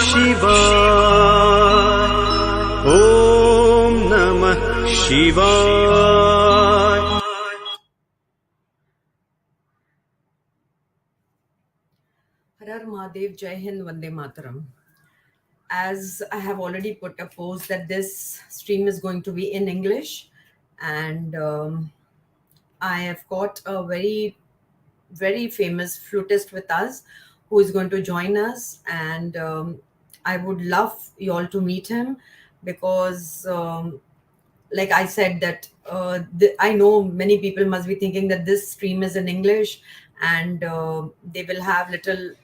शिवाय। ॐ नमः शिवाय। Har Har Mahadev, Jai Hind, Vande Mataram. As I have already put a post that this stream is going to be in English, and I have got a very, very famous flutist with us who is going to join us, and I would love you all to meet him because, like I said, that I know many people must be thinking that this stream is in English, and they will have little,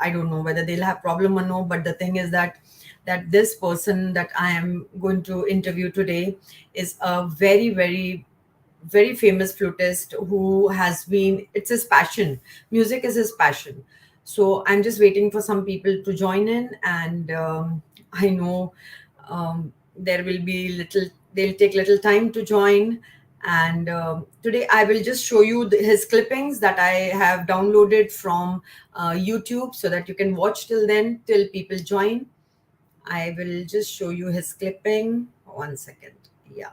I don't know whether they'll have problem or no, but the thing is that this person that I am going to interview today is a very, very, very famous flutist who has been, it's his passion. Music is his passion. So I'm just waiting for some people to join in, and I know there will be little, they'll take little time to join. And today I will just show you his clippings that I have downloaded from YouTube so that you can watch till then, till people join. I will just show you his clipping. 1 second. Yeah.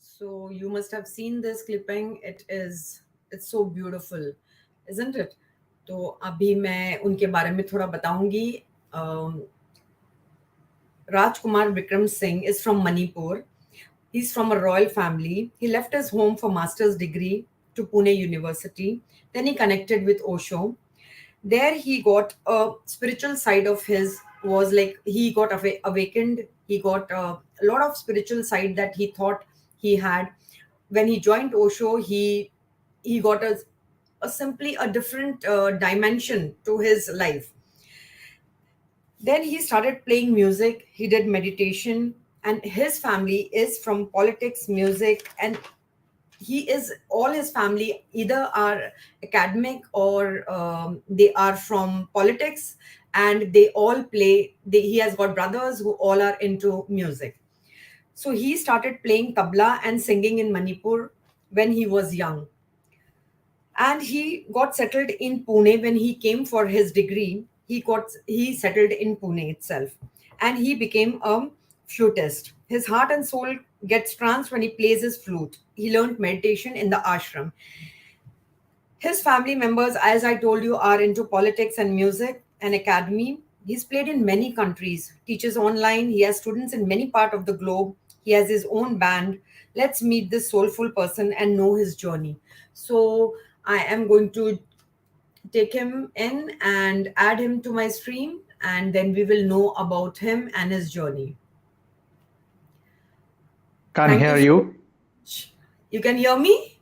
So you must have seen this clipping. It's so beautiful, isn't it? तो अभी मैं उनके बारे में थोड़ा बताऊंगी. Rajkumar Vikram Singh is from Manipur. He's from a royal family. He left his home for master's degree to Pune University. Then he connected with Osho. There he got a spiritual side of his, was like he got awakened. He got a lot of spiritual side that he thought he had. When he joined Osho, he got a simply a different dimension to his life. Then he started playing music, he did meditation, and his family is from politics, music, and all his family either are academic or they are from politics, and they all play. He has got brothers who all are into music. So he started playing tabla and singing in Manipur when he was young. And he got settled in Pune when he came for his degree. He settled in Pune itself, and he became a flutist. His heart and soul gets tranced when he plays his flute. He learned meditation in the ashram. His family members, as I told you, are into politics and music and academy. He's played in many countries, teaches online. He has students in many parts of the globe. He has his own band. Let's meet this soulful person and know his journey. So I am going to take him in and add him to my stream, and then we will know about him and his journey. Can't Thank hear you so you. much. You can hear me?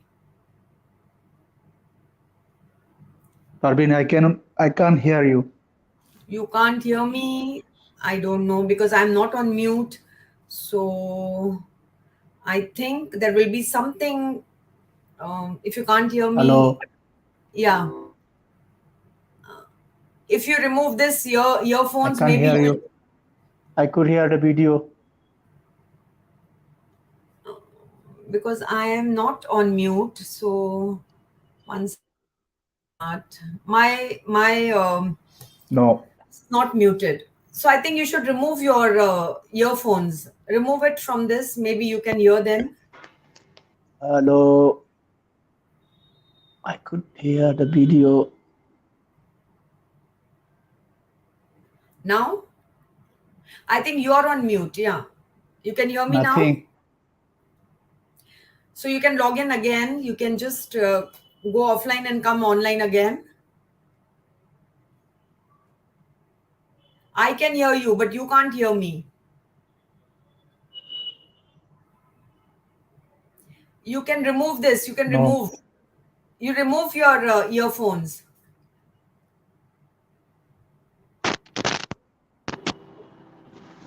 Parveen, I can't hear you. You can't hear me? I don't know because I'm not on mute. So I think there will be something. If you can't hear me, Hello. yeah. If you remove this I earphones, can't maybe hear you you. I could hear the video. because I am not on mute. So once my No. it's not muted. So I think you should remove your earphones. Remove it from this. Maybe you can hear then. Hello. I could hear the video. Now I think you are on mute. Yeah, you can hear me now. Nothing. So you can log in again. You can just go offline and come online again. I can hear you, but you can't hear me. You can remove this. You can No. remove. You remove your earphones.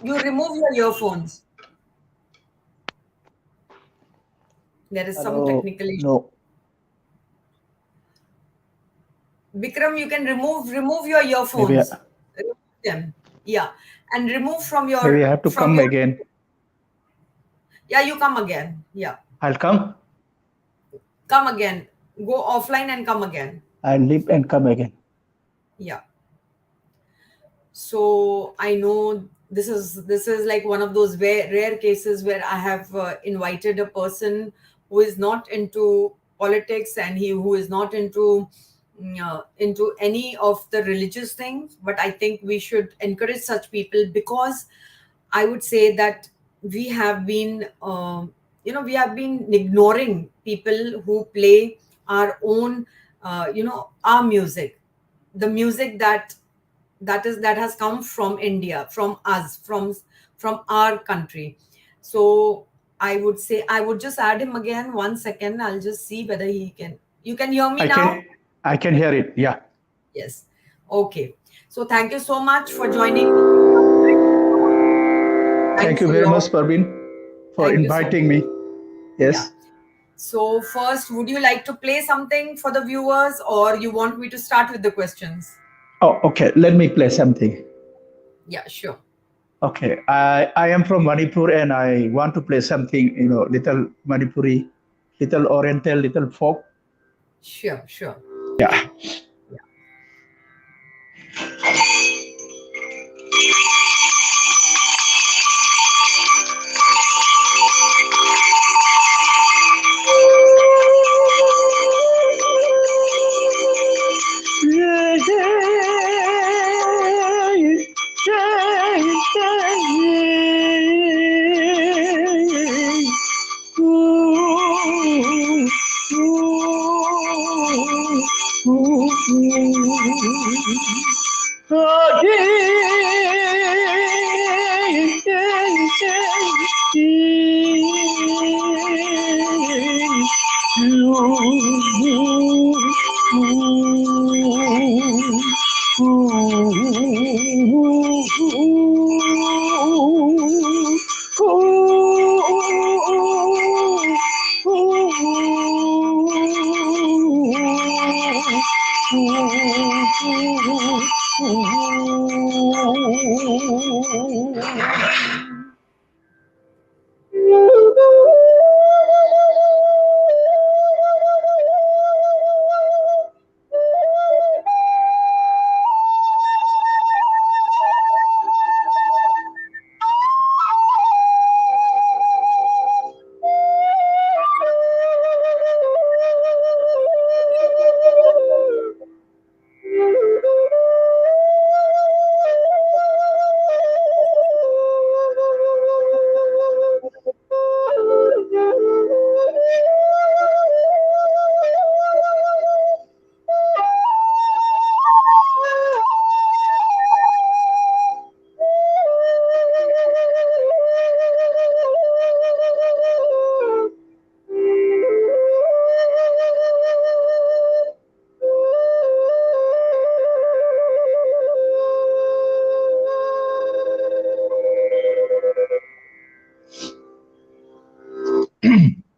You remove your earphones. There is some Hello. technical issue. No. Bikram, you can remove your Maybe earphones. Remove them. Yeah. And remove from maybe I have to come your again. yeah, you come again. Yeah. I'll come. Come again. Go offline and come again. I'll leave and come again. Yeah. So I know this is like one of those rare cases where I have invited a person who is not into politics and he who is not into any of the religious things. But I think we should encourage such people because I would say that we have been we have been ignoring people who play our own our music, the music that has come from India, from us, from our country. So I would say I would just add him again. 1 second, I'll just see whether he can. You can hear me now? I can hear it. Yeah. Yes. Okay. So thank you so much for joining me. Thank Thanks you a very much, lot. Parveen, for Thank you so much. inviting me. Yeah. Yes. So first, would you like to play something for the viewers, or you want me to start with the questions? Oh, okay. Let me play something. Yeah, sure. Okay. I am from Manipur and I want to play something, little Manipuri, little Oriental, little folk. Sure. Yeah.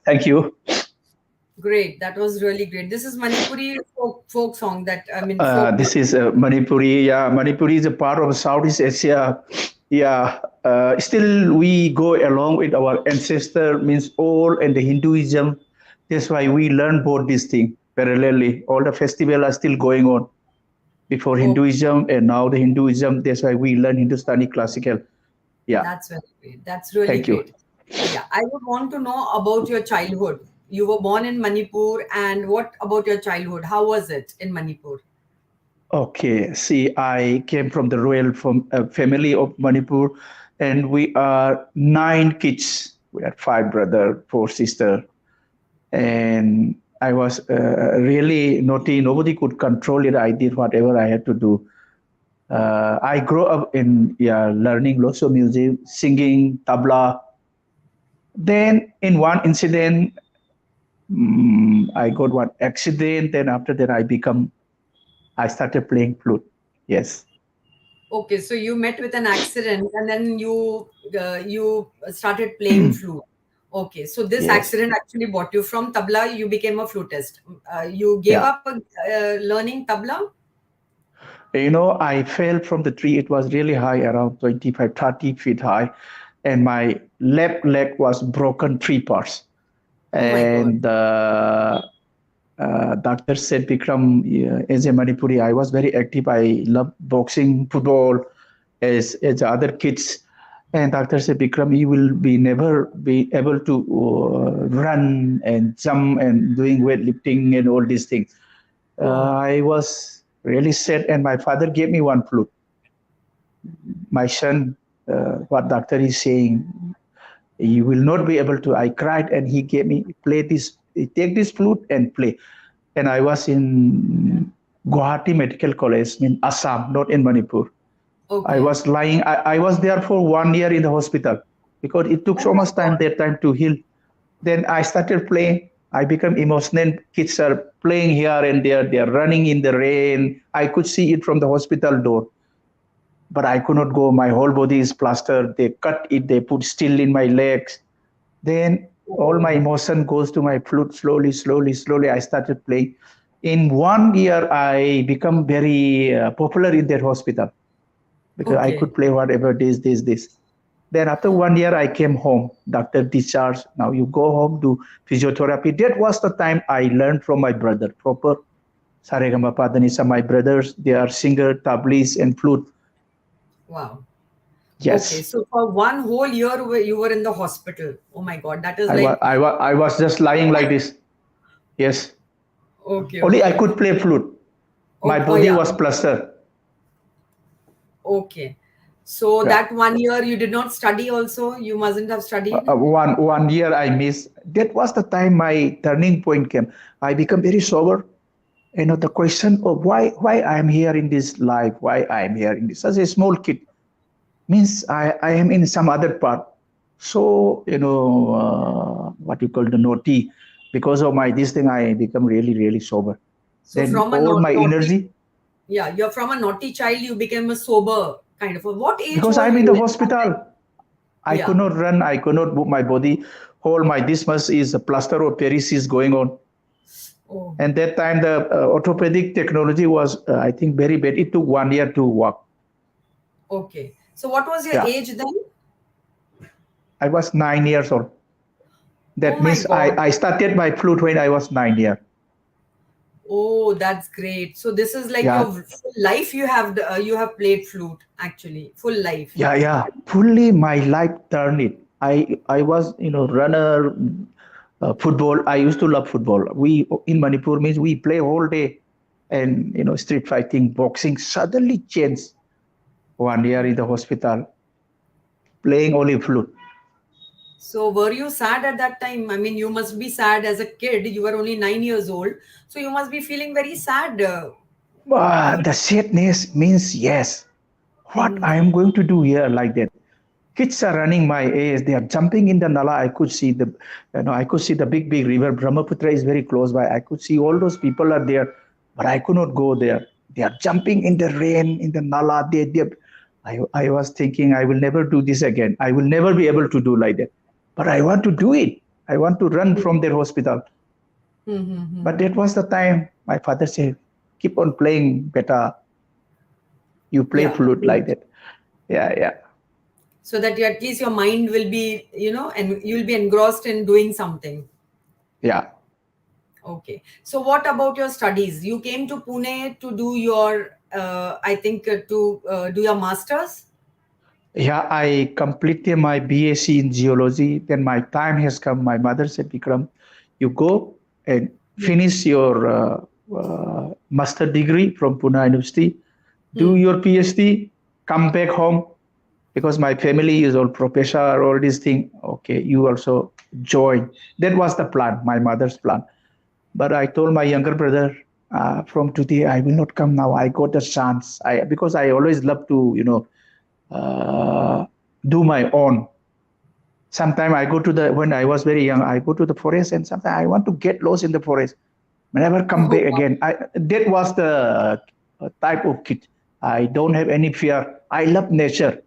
Thank you. Great. That was really great. This is Manipuri folk song that, I mean, folk. This is Manipuri. Yeah, Manipuri is a part of Southeast Asia. Yeah, still we go along with our ancestor, means all and the Hinduism. That's why we learn both these things parallelly. All the festivals are still going on before Oh, Hinduism and now the Hinduism. That's why we learn Hindustani classical. Yeah, that's very great. That's really thank you. great. Yeah, I would want to know about your childhood. You were born in Manipur, and what about your childhood? How was it in Manipur? Okay, see, I came from the royal family of Manipur, and we are 9 kids. We are 5 brothers, 4 sisters, and I was really naughty. Nobody could control it. I did whatever I had to do. I grew up in learning lots of music, singing, tabla. Then in one incident, I got one accident. Then after that, I started playing flute. Yes. Okay, so you met with an accident, and then you started playing flute. Okay, so this Yes. accident actually brought you from tabla. You became a flutist. You gave Yeah. up learning tabla. I fell from the tree. It was really high, around 25, 30 feet high. And my left leg was broken 3 parts. Oh my God. And doctor said, Bikram, as a Manipuri, I was very active. I love boxing, football, as other kids. And doctor said, Bikram, you will never be able to run and jump and doing weightlifting and all these things. Oh, I was really sad, and my father gave me one flute. My son, what doctor is saying, you will not be able to. I cried, and he gave me, play this, take this flute and play. And I was in Guwahati Medical College in Assam, not in Manipur. I okay. was lying. I was there for 1 year in the hospital because it took Oh so my much time God. that time to heal. Then I started playing. I became emotional. Kids are playing here and there. They are running in the rain. I could see it from the hospital door, but I could not go. My whole body is plastered. They cut it. They put steel in my legs. Then all my Oh, emotion goes to my flute. Slowly, slowly, slowly, I started playing. In 1 year, I become very popular in that hospital because I okay. could play whatever this. Then after 1 year, I came home. Doctor discharged. Now you go home, do physiotherapy. That was the time I learned from my brother. Proper Saregama Padanisa. My brothers, they are singer, tablis, and flute. Wow. Okay, Yes, so for one whole year you were in the hospital. Oh my God, that is like, I was just lying like this. Yes, okay, only I okay. could play flute. My Oh, oh body yeah, was plastered. okay. So Yeah. that 1 year you did not study also? You mustn't have studied? One year I missed. That was the time my turning point came. I became very sober. The question of why I am here in this life, why I am here in this as a small kid means I am in some other part. So what you call the naughty. Because of my this thing, I become really really sober. So Then from a all my naughty, energy, yeah, you're from a naughty child, you became a sober kind of a, what age because were I'm you in the in that time? hospital, I could Yeah. not run, I could not move my body. Whole my this much is a plaster of Paris is going on. Oh, And that time the orthopedic technology was, I think, very bad. It took 1 year to walk. okay. So what was your Yeah, age then? I was 9 years old. Oh That my means God. I started my flute when I was 9 years. Oh, that's great. So this is like Yeah, your full life you have played flute actually, full life. yeah. Fully my life turned it. I was, runner, football. I used to love football. We in Manipur means we play all day, and street fighting, boxing suddenly changed. 1 year in the hospital, playing only flute. So were you sad at that time? I mean, you must be sad as a kid. You were only 9 years old. So you must be feeling very sad. The sadness means yes. What I Hmm. am going to do here like that? Kids are running my age. They are jumping in the Nala. I could see the big, big river. Brahmaputra is very close by. I could see all those people are there, but I could not go there. They are jumping in the rain, in the Nala. I was thinking, I will never do this again. I will never be able to do like that. But I want to do it. I want to run from their hospital. Mm-hmm. But that was the time my father said, keep on playing better. You play Yeah. flute like that. Yeah. So that at least your mind will be, and you'll be engrossed in doing something. Yeah. Okay. So what about your studies? You came to Pune to do your, I think, to do your master's? Yeah, I completed my BSc in geology. Then my time has come. My mother said, Vikram, you go and finish your master degree from Pune University, do your PhD, come back home because my family is all professor, all these things. Okay, you also join. That was the plan, my mother's plan. But I told my younger brother, from today I will not come now. I got a chance. Because I always love to, uh, do my own. Sometimes I go to when I was very young, I go to the forest and sometimes I want to get lost in the forest. Never come back again. That was the type of kid. I don't have any fear. I love nature.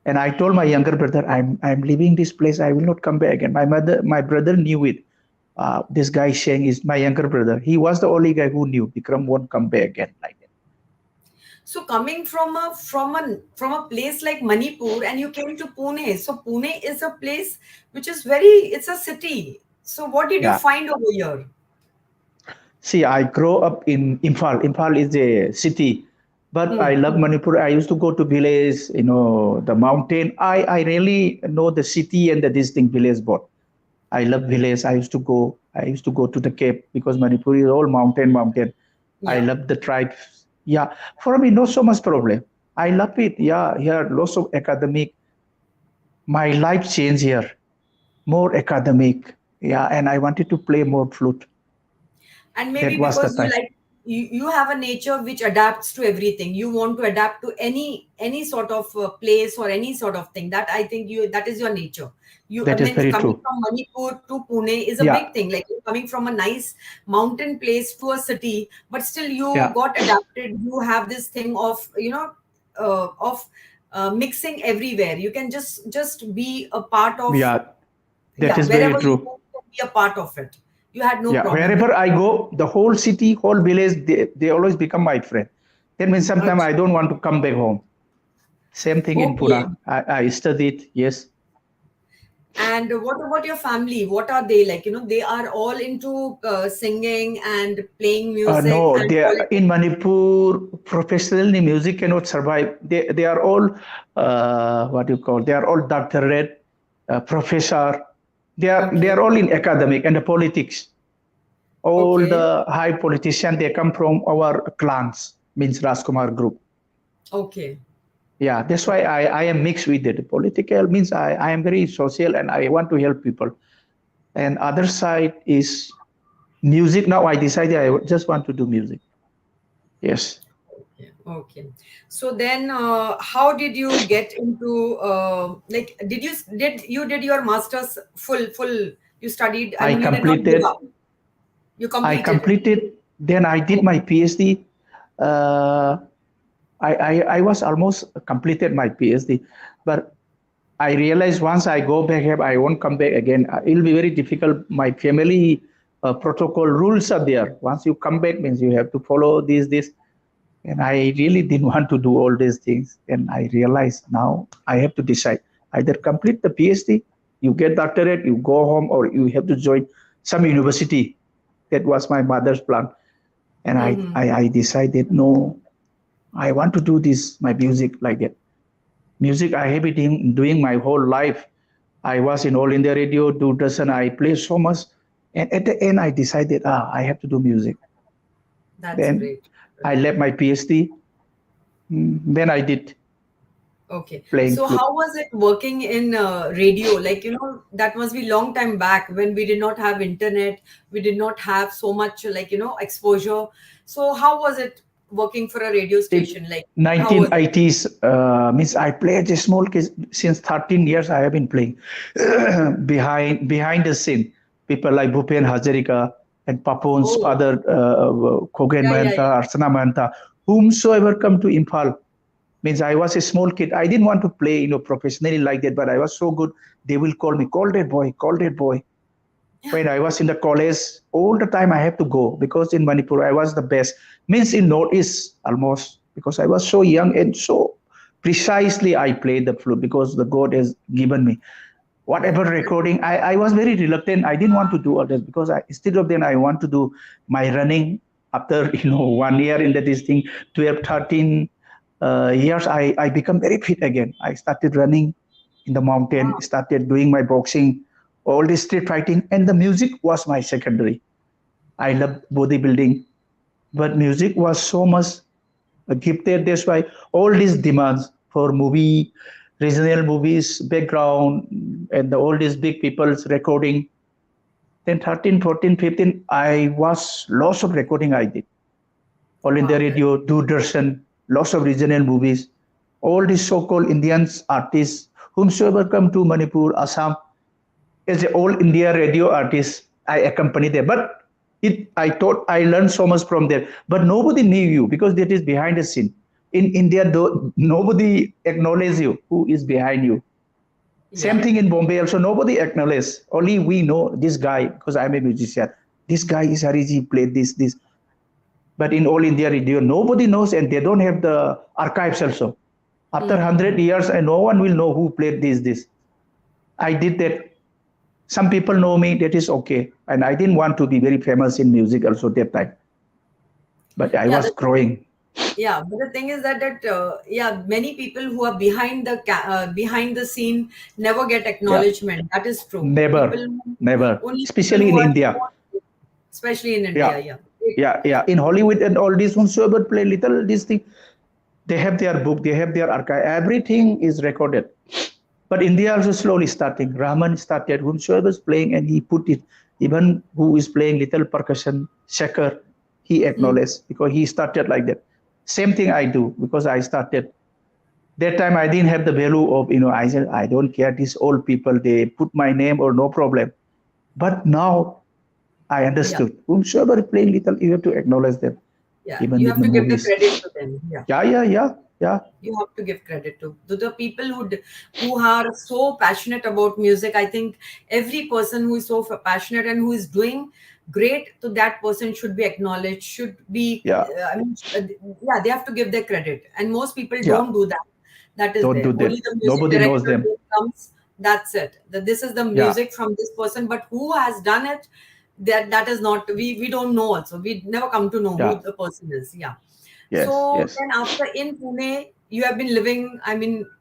And I told my younger brother, I'm leaving this place. I will not come back again. My brother knew it. This guy saying is my younger brother. He was the only guy who knew Vikram won't come back again like that. So coming from a place like Manipur and you came to Pune. So Pune is a place which is it's a city. So what did you Yeah. find over here? See, I grew up in Imphal. Imphal is a city, but I love Manipur. I used to go to village, the mountain. I really know the city and the distinct village both. I love village. I used to go to the Cape because Manipur is all mountain. I Yeah. love the tribes. Yeah, for me, not so much problem. I love it. Yeah, here lots of academic. My life changed here, more academic. Yeah, and I wanted to play more flute. And maybe That was the because time. you have a nature which adapts to everything. You want to adapt to any sort of place or any sort of thing. That I think that is your nature. You That is means very coming true. from Manipur to Pune is a Yeah, big thing. Like you're coming from a nice mountain place to a city, but still you yeah, got adapted. You have this thing of of mixing everywhere. You can just be a part of, yeah. That yeah, is very wherever you true. go, you can be a part of it. You had no Yeah, problem with wherever I go, the whole city, whole village, they always become my friend. That means sometimes it. I don't want to come back home. Same thing in Okay. Pune. I studied, yes. And what about your family? What are they like? They are all into singing and playing music No, and they are, politics. in Manipur, professionally music cannot survive. They are all, what you call, they are all doctorate, professor. They are Okay. all in academic and the politics. All Okay. the high politicians, they come from our clans, means Rajkumar group. Okay. Yeah, that's why I am mixed with it. Political means I am very social and I want to help people. And other side is music. Now I decided I just want to do music. Yes. Okay. Okay. So then, how did you get into like? Did your masters full? You studied. I I mean, you did not give completed. up. You I completed it. completed. Then I did my PhD. Uh, I was almost completed my PhD, but I realized once I go back here, I won't come back again. It'll be very difficult. My family protocol rules are there. Once you come back, means you have to follow this. And I really didn't want to do all these things. And I realized now I have to decide either complete the PhD, you get doctorate, you go home, or you have to join some university. That was my mother's plan. And Mm-hmm. I decided, no, I want to do this, my music like that. Music I have been doing my whole life. I was in All India Radio, Doordarshan, I played so much. And at the end, I decided, I have to do music. That's Then great. I left my PhD. Then I did Okay. playing So flute. how was it working in radio? Like, that must be long time back when we did not have internet. We did not have so much like, exposure. So how was it working for a radio In station? Like, how was it? 1980s, means I played a small case since 13 years. I have been playing behind the scene. People like Bhupen Hazarika and Papun's Oh, father, Khogen yeah, yeah, Mahanta, yeah. Arsana Mahanta, whomsoever come to Imphal. Means I was a small kid. I didn't want to play, professionally like that, but I was so good. They will call me, call that boy, call that boy. When I was in the college, all the time I have to go because in Manipur I was the best. Means in Northeast almost because I was so young and so precisely I played the flute because the God has given me. Whatever recording, I was very reluctant. I didn't want to do all this because instead of then I want to do my running after 1 year in this thing, 12, 13 years, I become very fit again. I started running in the mountain, started doing my boxing, all this street fighting, and the music was my secondary. I love bodybuilding, but music was so much gifted. That's why all these demands for movie, regional movies, background, and all these big people's recording. Then 13, 14, 15, I was lots of recording I did. All India Radio, Doordarshan, lots of regional movies. All these so-called Indians artists, whomsoever come to Manipur, Assam, as an all India radio artist, I accompany them. But I thought I learned so much from there. But nobody knew you because that is behind the scene. In India, though, nobody acknowledges you who is behind you. Yeah. Same thing in Bombay also, nobody acknowledges. Only we know this guy because I'm a musician. This guy is Hariji, played this. But in all India radio, nobody knows and they don't have the archives also. After 100 years, no one will know who played this. I did that. Some people know me, that is okay. And I didn't want to be very famous in music also that time. But I was growing. Yeah, but the thing is that many people who are behind the scene never get acknowledgement. Yeah. That is true. Never. Especially in India. Especially in India, yeah. In Hollywood and all these whosoever play little this thing, they have their book, they have their archive. Everything is recorded. But India also slowly starting. Rahman started, whomsoever is playing, and he put it. Even who is playing little percussion, Shekhar, he acknowledged because he started like that. Same thing I do because I started. That time I didn't have the value of, I said, I don't care, these old people, they put my name or no problem. But now I understood. Whomsoever is playing little, you have to acknowledge them. Yeah, even you have to give the credit to them. Yeah. You have to give credit to the people who are so passionate about music. I think every person who is so passionate and who is doing great to that person should be acknowledged, should be, they have to give their credit. And most people don't do that. That is don't do that. Only the music Nobody knows them. Comes, that's it. This is the music from this person, but who has done it? That is not, we don't know also. We never come to know who the person is. Yes, then after in Pune, you have been living,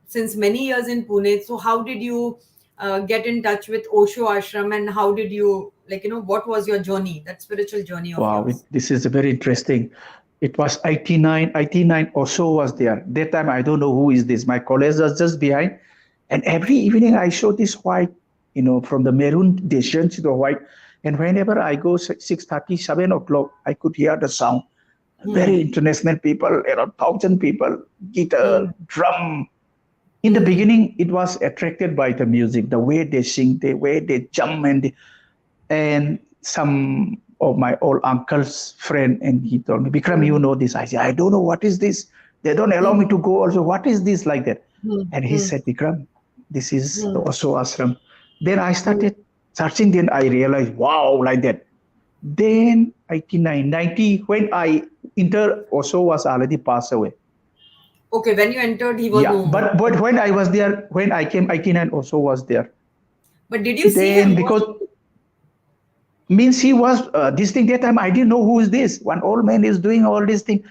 since many years in Pune. So how did you get in touch with Osho Ashram and how did you, what was your journey, that spiritual journey of yours? This is very interesting. It was 89 Osho was there. That time, I don't know who is this. My college was just behind. And every evening I saw this white, from the maroon, they change to the white. And whenever I go 6:30, 7 o'clock, I could hear the sound. Very international people, 1,000 people, guitar, drum. In the beginning, it was attracted by the music, the way they sing, the way they jump, and some of my old uncle's friend, and he told me, Bikram, you know this. I said, I don't know what is this. They don't allow me to go also. What is this like that? And he said, Bikram, this is the Osho Ashram. Then I started searching, then I realized, wow, like that. Then 89, 90, when I entered, Osho was already passed away. Okay, when you entered, he was no more. But when I was there, when I came 89, Osho was there. But did you see him? Because means he was this thing, that time I didn't know who is this. One old man is doing all this thing.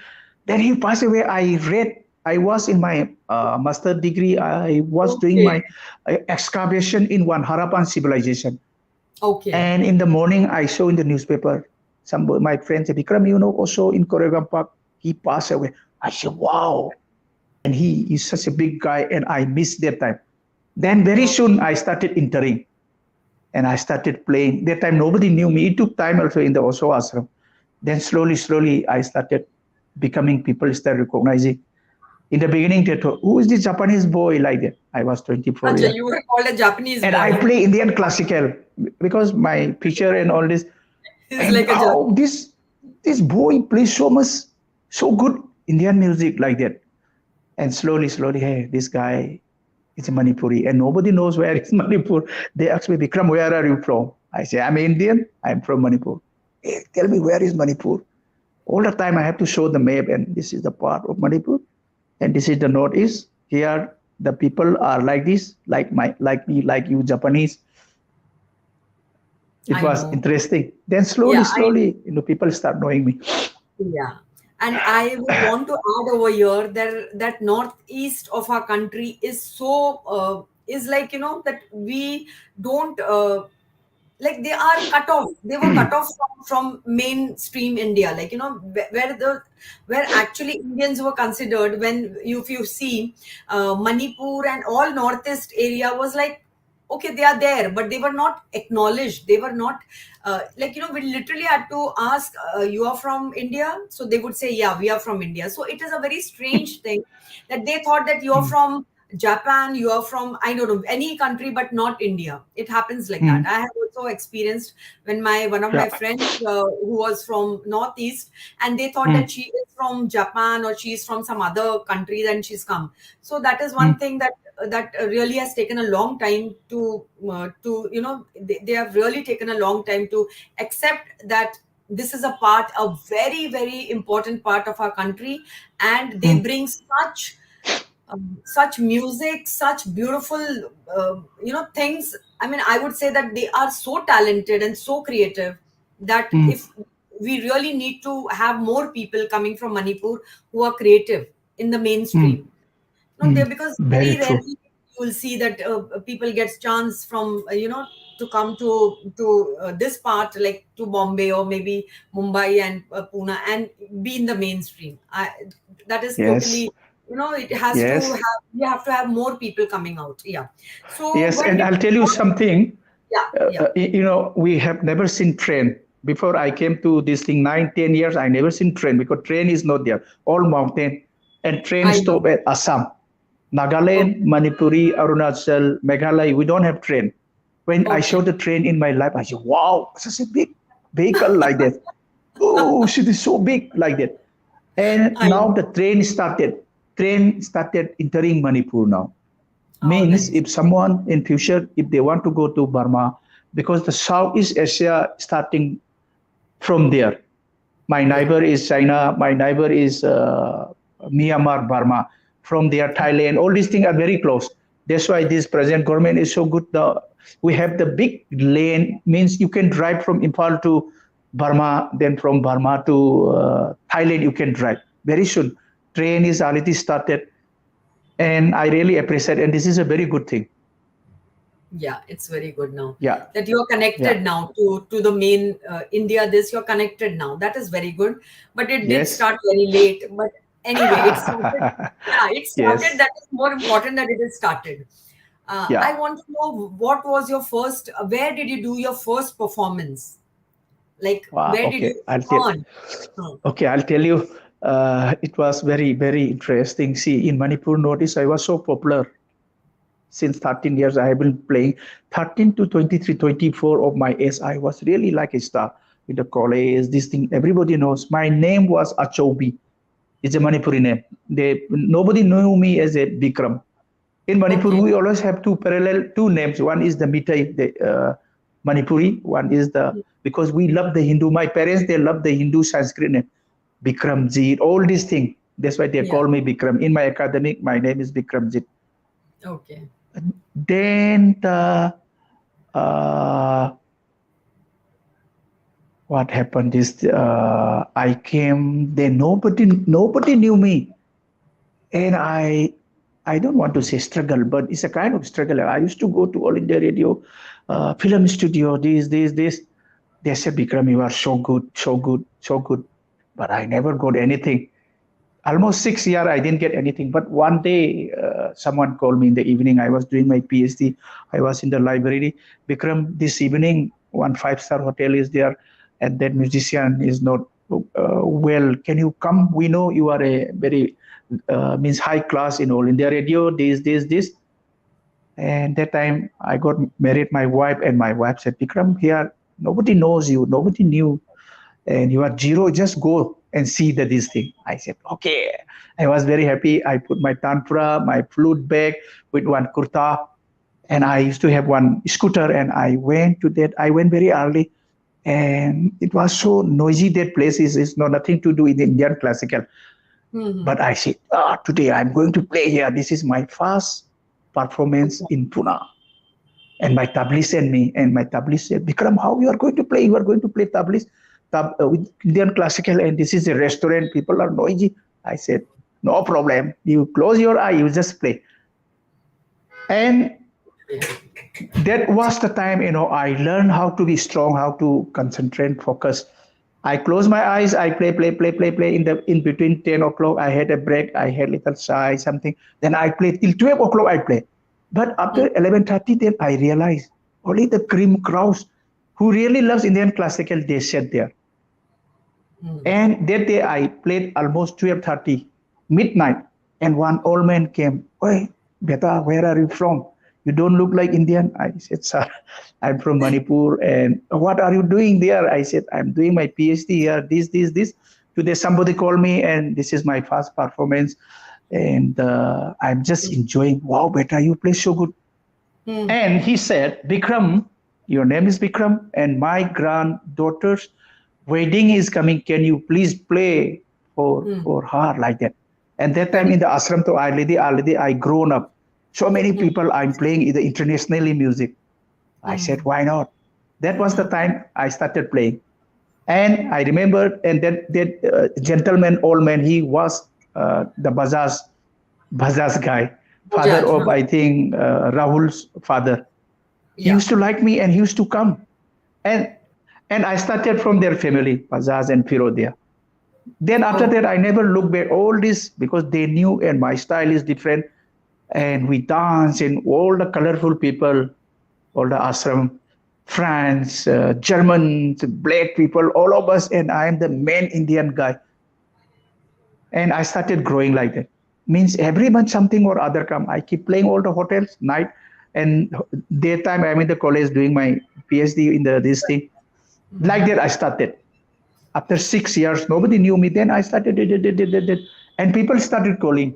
Then he passed away. I was in my master degree. I was doing my excavation in one Harappan civilization. Okay. And in the morning, I saw in the newspaper, my friend said, Bikram, Osho in Koregaon Park, he passed away. I said, wow. And he is such a big guy, and I missed that time. Then very soon, I started entering, and I started playing. That time, nobody knew me. It took time also in the Osho Ashram. Then slowly, I started becoming, people started recognizing. In the beginning, they thought, who is this Japanese boy like that? I was 24 years. You were called a Japanese boy. And I play Indian classical because my picture and all this. And like this boy plays so good Indian music like that. And slowly, hey, this guy is a Manipuri. And nobody knows where is Manipur. They ask me, Bikram, where are you from? I say, I'm Indian. I'm from Manipur. Hey, tell me, where is Manipur? All the time I have to show the map, and this is the part of Manipur, and this is the northeast. Here, the people are like this, like me, like you, Japanese. It I was know. interesting. Then Yeah, slowly, people start knowing me. yeah. And I would want to add over here that northeast of our country is so is like, that we don't like, they are cut off. They were cut off from mainstream India, like, where actually Indians were considered. When if you see Manipur and all northeast area was like, okay, they are there, but they were not acknowledged. They were not like, we literally had to ask, you are from India? So they would say, yeah, we are from India. So it is a very strange thing that they thought that you're from Japan, you are from, I don't know, any country, but not India. It happens like that. I have also experienced when one of my Yeah. friends who was from Northeast, and they thought that she is from Japan or she's from some other country, then she's come. So that is one thing that really has taken a long time to they have really taken a long time to accept that this is a very, very important part of our country, and they bring such music, such beautiful, things. I mean, I would say that they are so talented and so creative that if we really need to have more people coming from Manipur who are creative in the mainstream. No, there, because Very very true. rarely you will see that people gets chance from to come to this part, like to Bombay or maybe Mumbai and Pune, and be in the mainstream. That is Yes. totally, it has to Yes. have, you have to have more people coming out. Yeah. So Yes. when And did I'll tell you what, something. yeah, yeah. We have never seen train. Before I came to this thing, 9, 10 years, I never seen train because train is not there. All mountain, and train I know. stop at Assam, Okay. Nagaland, Manipuri, Arunachal, Meghalaya. We don't have train. When I saw Okay. the train in my life, I said, "Wow, such a big vehicle like that! Oh, it is so big like that." And I now know. the train started. Train started entering Manipur now. Oh, Means nice. if someone in future, if they want to go to Burma, because the Southeast Asia starting from there. My Yeah. neighbor is China. My neighbor is Myanmar, Burma. From there, Thailand. All these things are very close. That's why this present government is so good. We have the big lane. Means you can drive from Impal to Burma, then from Burma to Thailand you can drive very soon. Train is already started, and I really appreciate. And this is a very good thing. Yeah, it's very good now Yeah, that you're yeah, connected now to the main India. This, you're connected now. That is very good. But it did yes, start very late. But anyway, it started. Yeah, it started. yes, That is more important that it is started. I yeah. want to know, what was your first? Where did you do your first performance? Like, Wow. where did Okay, you I'll tell. earn? Huh. Okay, I'll tell you. It was very, very interesting. See, in Manipur, notice I was so popular since 13 years. I have been playing 13 to 23, 24 of my age. I was really like a star in the college. This thing, everybody knows. My name was Achobi. It's a Manipuri name. Nobody knew me as a Bikram. In Manipur, Okay. we always have two names. One is the Mitai, the Manipuri. One is the, because we love the Hindu. My parents, they love the Hindu Sanskrit name, Bikramjit, all these things. That's why they Yeah. call me Bikram. In my academic, my name is Bikramjit. Okay. Then uh, what happened is I came. Then nobody knew me, and I don't want to say struggle, but it's a kind of struggle. I used to go to All India Radio, film studio, this. They said, Bikram, you are so good, so good, so good. But I never got anything. Almost 6 years, I didn't get anything. But one day, someone called me in the evening. I was doing my PhD. I was in the library. Bikram, this evening, one five-star hotel is there, and that musician is not well. Can you come? We know you are a very means high class in All India Radio. This. And that time I got married, my wife, and my wife said, Bikram, here nobody knows you, nobody knew, and you are zero. Just go and see this thing. I said, okay. I was very happy. I put my tantra, my flute bag with one kurta, And I used to have one scooter, and I went to that. I went very early, and it was so noisy. That place is no nothing to do with Indian classical. Mhm. But I said, today I'm going to play here. This is my first performance Okay. in Pune. And my tablis sent me, and my tablis said, Bikram, how you are going to play? You are going to play tablis with Indian classical, and this is a restaurant. People are noisy. I said, no problem. You close your eye, you just play. And that was the time, I learned how to be strong, how to concentrate, focus. I close my eyes, I play. In between 10 o'clock, I had a break, I had little chai, something. Then I play till 12 o'clock, I play. But after 11:30, then I realized only the cream crowds who really loves Indian classical, they sat there. And that day I played almost 12:30, midnight. And one old man came, Oi, Beta, where are you from? You don't look like Indian. I said, sir, I'm from Manipur. And what are you doing there? I said, I'm doing my PhD here, this. Today somebody called me, and this is my first performance. And I'm just enjoying. Wow, Beta, you play so good. And he said, Bikram, your name is Bikram, and my granddaughter's wedding is coming. Can you please play for her like that? And that time in the ashram, to already I grown up. So many people I'm playing the internationally music. I said, why not? That was the time I started playing. And I remember, and that gentleman, old man, he was the Bajaj guy, father Bajaj, of, I think, Rahul's father. He Yeah. used to like me, and he used to come. And I started from their family, Bajaj and Firodia. Then after that, I never looked back. All this because they knew, and my style is different. And we dance, and all the colorful people, all the ashram, France, Germans, black people, all of us, and I am the main Indian guy. And I started growing like that. Means every month something or other come. I keep playing all the hotels night, and daytime I'm in the college doing my PhD in this thing. Like that I started. After 6 years, nobody knew me. Then I started, and people started calling.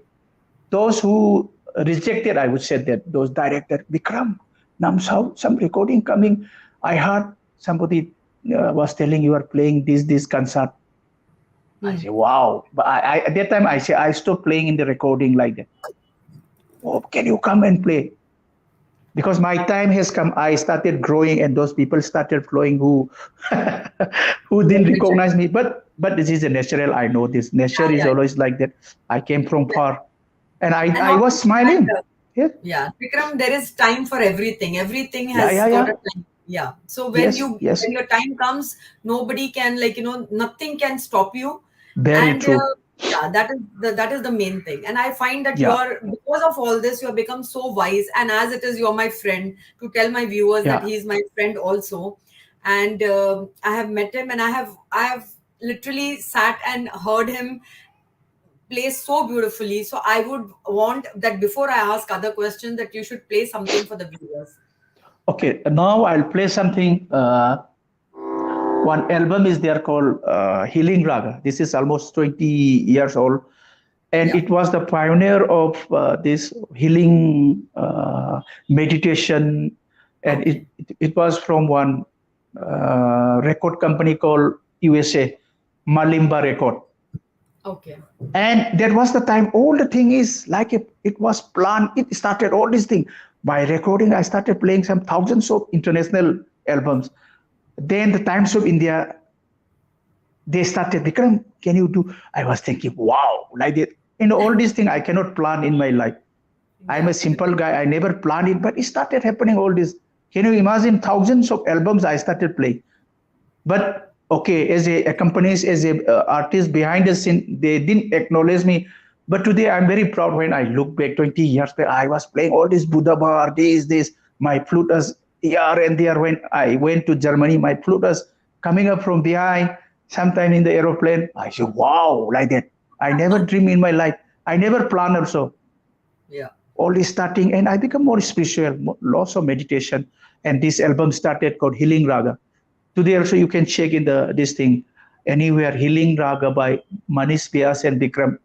Those who rejected, I would say that those directors, Bikram, Namsao, some recording coming. I heard somebody was telling you are playing this concert. I say, wow. But I at that time, I stopped playing in the recording like that. Oh, can you come and play? Because my time has come. I started growing, and those people started flowing who who didn't recognize me. But this is a natural. I know this. Nature is always like that. I came from far, and I was smiling. Yeah, Vikram, there is time for everything. Everything has got a time. Yeah. So when when your time comes, nobody can nothing can stop you. Very true. Yeah, that is the main thing. And I find that you're, because of all this, you have become so wise. And as it is, you're my friend, to tell my viewers that he's my friend also. And I have met him, and I have literally sat and heard him play so beautifully. So I would want that before I ask other questions, that you should play something for the viewers. Okay, now I'll play something. One album is there called Healing Raga. This is almost 20 years old. And it was the pioneer of this healing meditation. And it was from one record company called USA, Malimba Record. Okay. And that was the time, all the thing is like it was planned. It started all this thing. By recording, I started playing some thousands of international albums. Then the Times of India, they started, Bikram, can you do? I was thinking, wow, like that. All these things I cannot plan in my life. I'm a simple guy. I never planned it, but it started happening all this. Can you imagine thousands of albums I started playing? But okay, as a companies, as a artist behind the scene, they didn't acknowledge me. But today I'm very proud when I look back 20 years back, I was playing all this Buddha bar, this, my flute was here and there. When I went to Germany, my flute was coming up from behind, sometime in the aeroplane. I said, wow, like that. I never dream in my life. I never plan also. Yeah. All this starting, and I become more spiritual, lots of meditation. And this album started called Healing Raga. Today also you can check in this thing anywhere, Healing Raga by Manish Vyas and Bikram.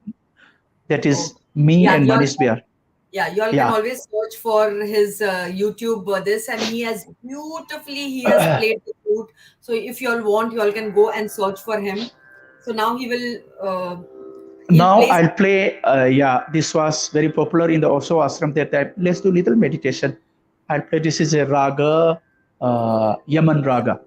That is me and Manish Vyas. Yeah, you all can Yeah. always search for his YouTube this, and he has played the flute. So if you all want, you all can go and search for him. So now he'll Now play. I'll play. Yeah, this was very popular in the Osho ashram that time. Let's do little meditation. I'll play. This is a raga, Yaman raga.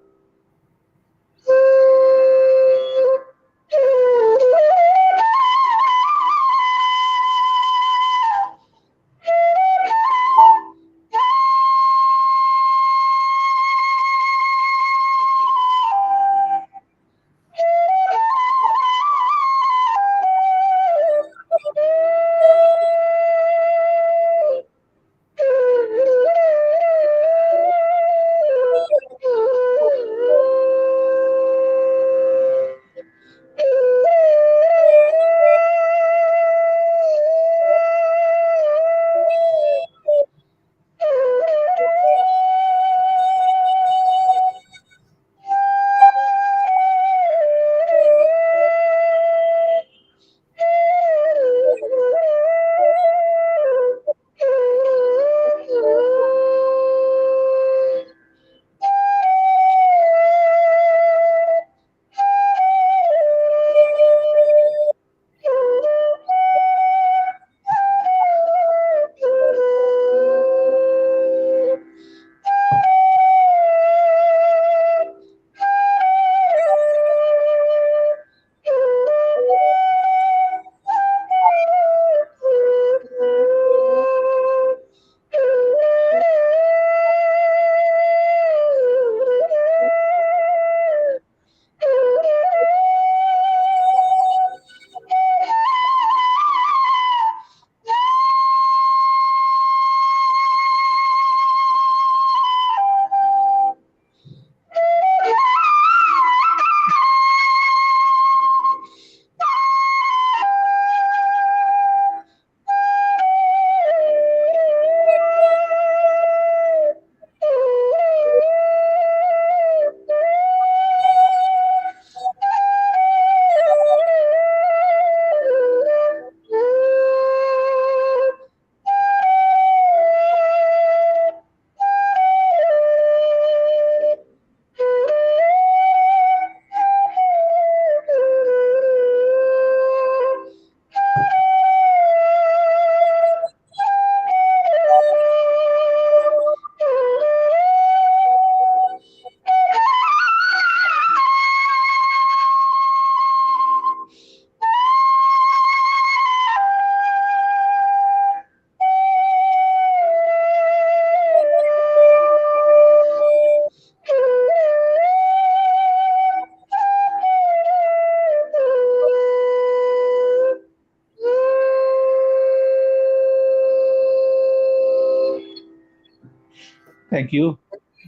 Thank you.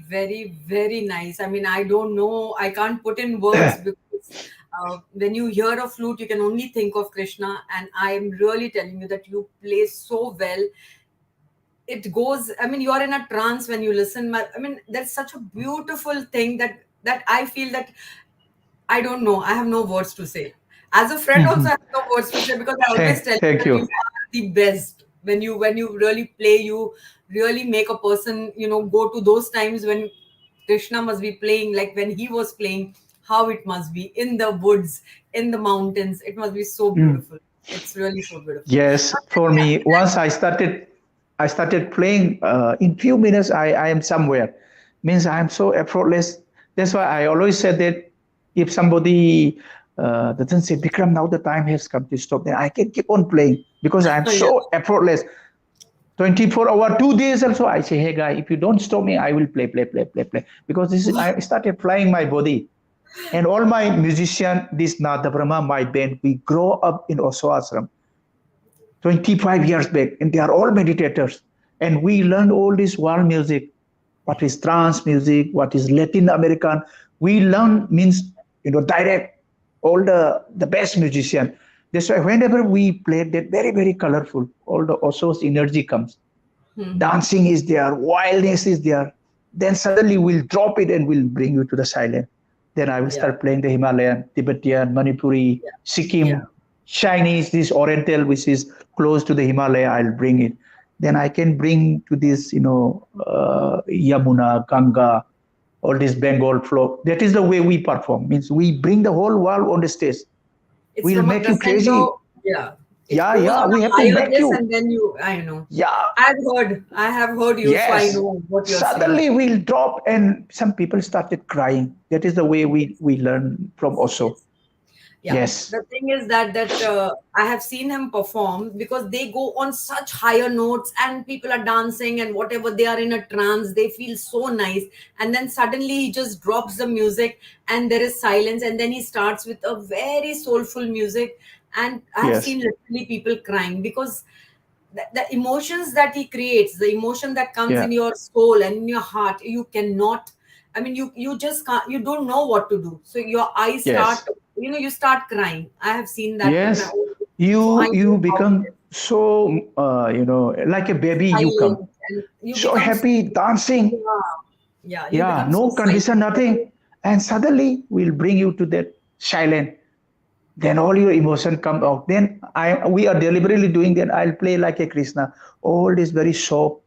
Very, very nice. I mean, I don't know. I can't put in words because when you hear a flute, you can only think of Krishna. And I'm really telling you that you play so well. It goes. I mean, you are in a trance when you listen. I mean, that's such a beautiful thing that I feel that I don't know. I have no words to say. As a friend, also, I have no words to say because I always tell you Thank that you you. are the best. When you really play, you really make a person, go to those times when Krishna must be playing, like when he was playing, how it must be in the woods, in the mountains. It must be so Mm. beautiful. It's really so beautiful. Yes, for me, once I started playing. In few minutes, I am somewhere. Means I am so effortless. That's why I always said that if somebody doesn't say, Bikram, now the time has come to stop, then I can keep on playing because I am Yeah. so effortless. 24 hour, 2 days also, I say, hey guy, if you don't stop me, I will play, play, play, play, play. Because I started flying my body. And all my musician, this Nada Brahma, my band, we grow up in Osho Ashram 25 years back, and they are all meditators. And we learned all this world music, what is trance music, what is Latin American. We learn means, direct all the best musician. That's why whenever we play that very, very colorful, all the Osho's energy comes. Dancing is there, wildness is there. Then suddenly we'll drop it and we'll bring you to the silence. Then I will Yeah. start playing the Himalayan, Tibetan, Manipuri, Yeah. Sikkim, Chinese, this Oriental, which is close to the Himalaya. I'll bring it. then I can bring to this, Yamuna, Ganga, all this Bengal flow. That is the way we perform. Means we bring the whole world on the stage. It's We'll from a make you crazy. crescendo. Yeah. It Yeah, goes yeah. on We a have to higher make this, you. and then I know. Yeah. I have heard you, so I Yes. know what you're saying. Suddenly we'll drop, and some people started crying. That is the way we learn from Osho. Yes. Yeah. Yes. The thing is that I have seen him perform because they go on such higher notes and people are dancing and whatever, they are in a trance, they feel so nice, and then suddenly he just drops the music and there is silence, and then he starts with a very soulful music, and I have Yes. seen literally people crying because the emotions that he creates, the emotion that comes Yeah. in your soul and in your heart, you cannot, I mean, you just can't, you don't know what to do, so your eyes start, Yes. you start crying. I have seen that with my Yes. own. So I You know how it become is. so like a baby. You come Silent, and you so become happy dancing. yeah, you Yeah. become so No condition, silent. nothing. And suddenly we'll bring you to that silent. Then all your emotion come out. Then we are deliberately doing that. I'll play like a Krishna. All this very soft,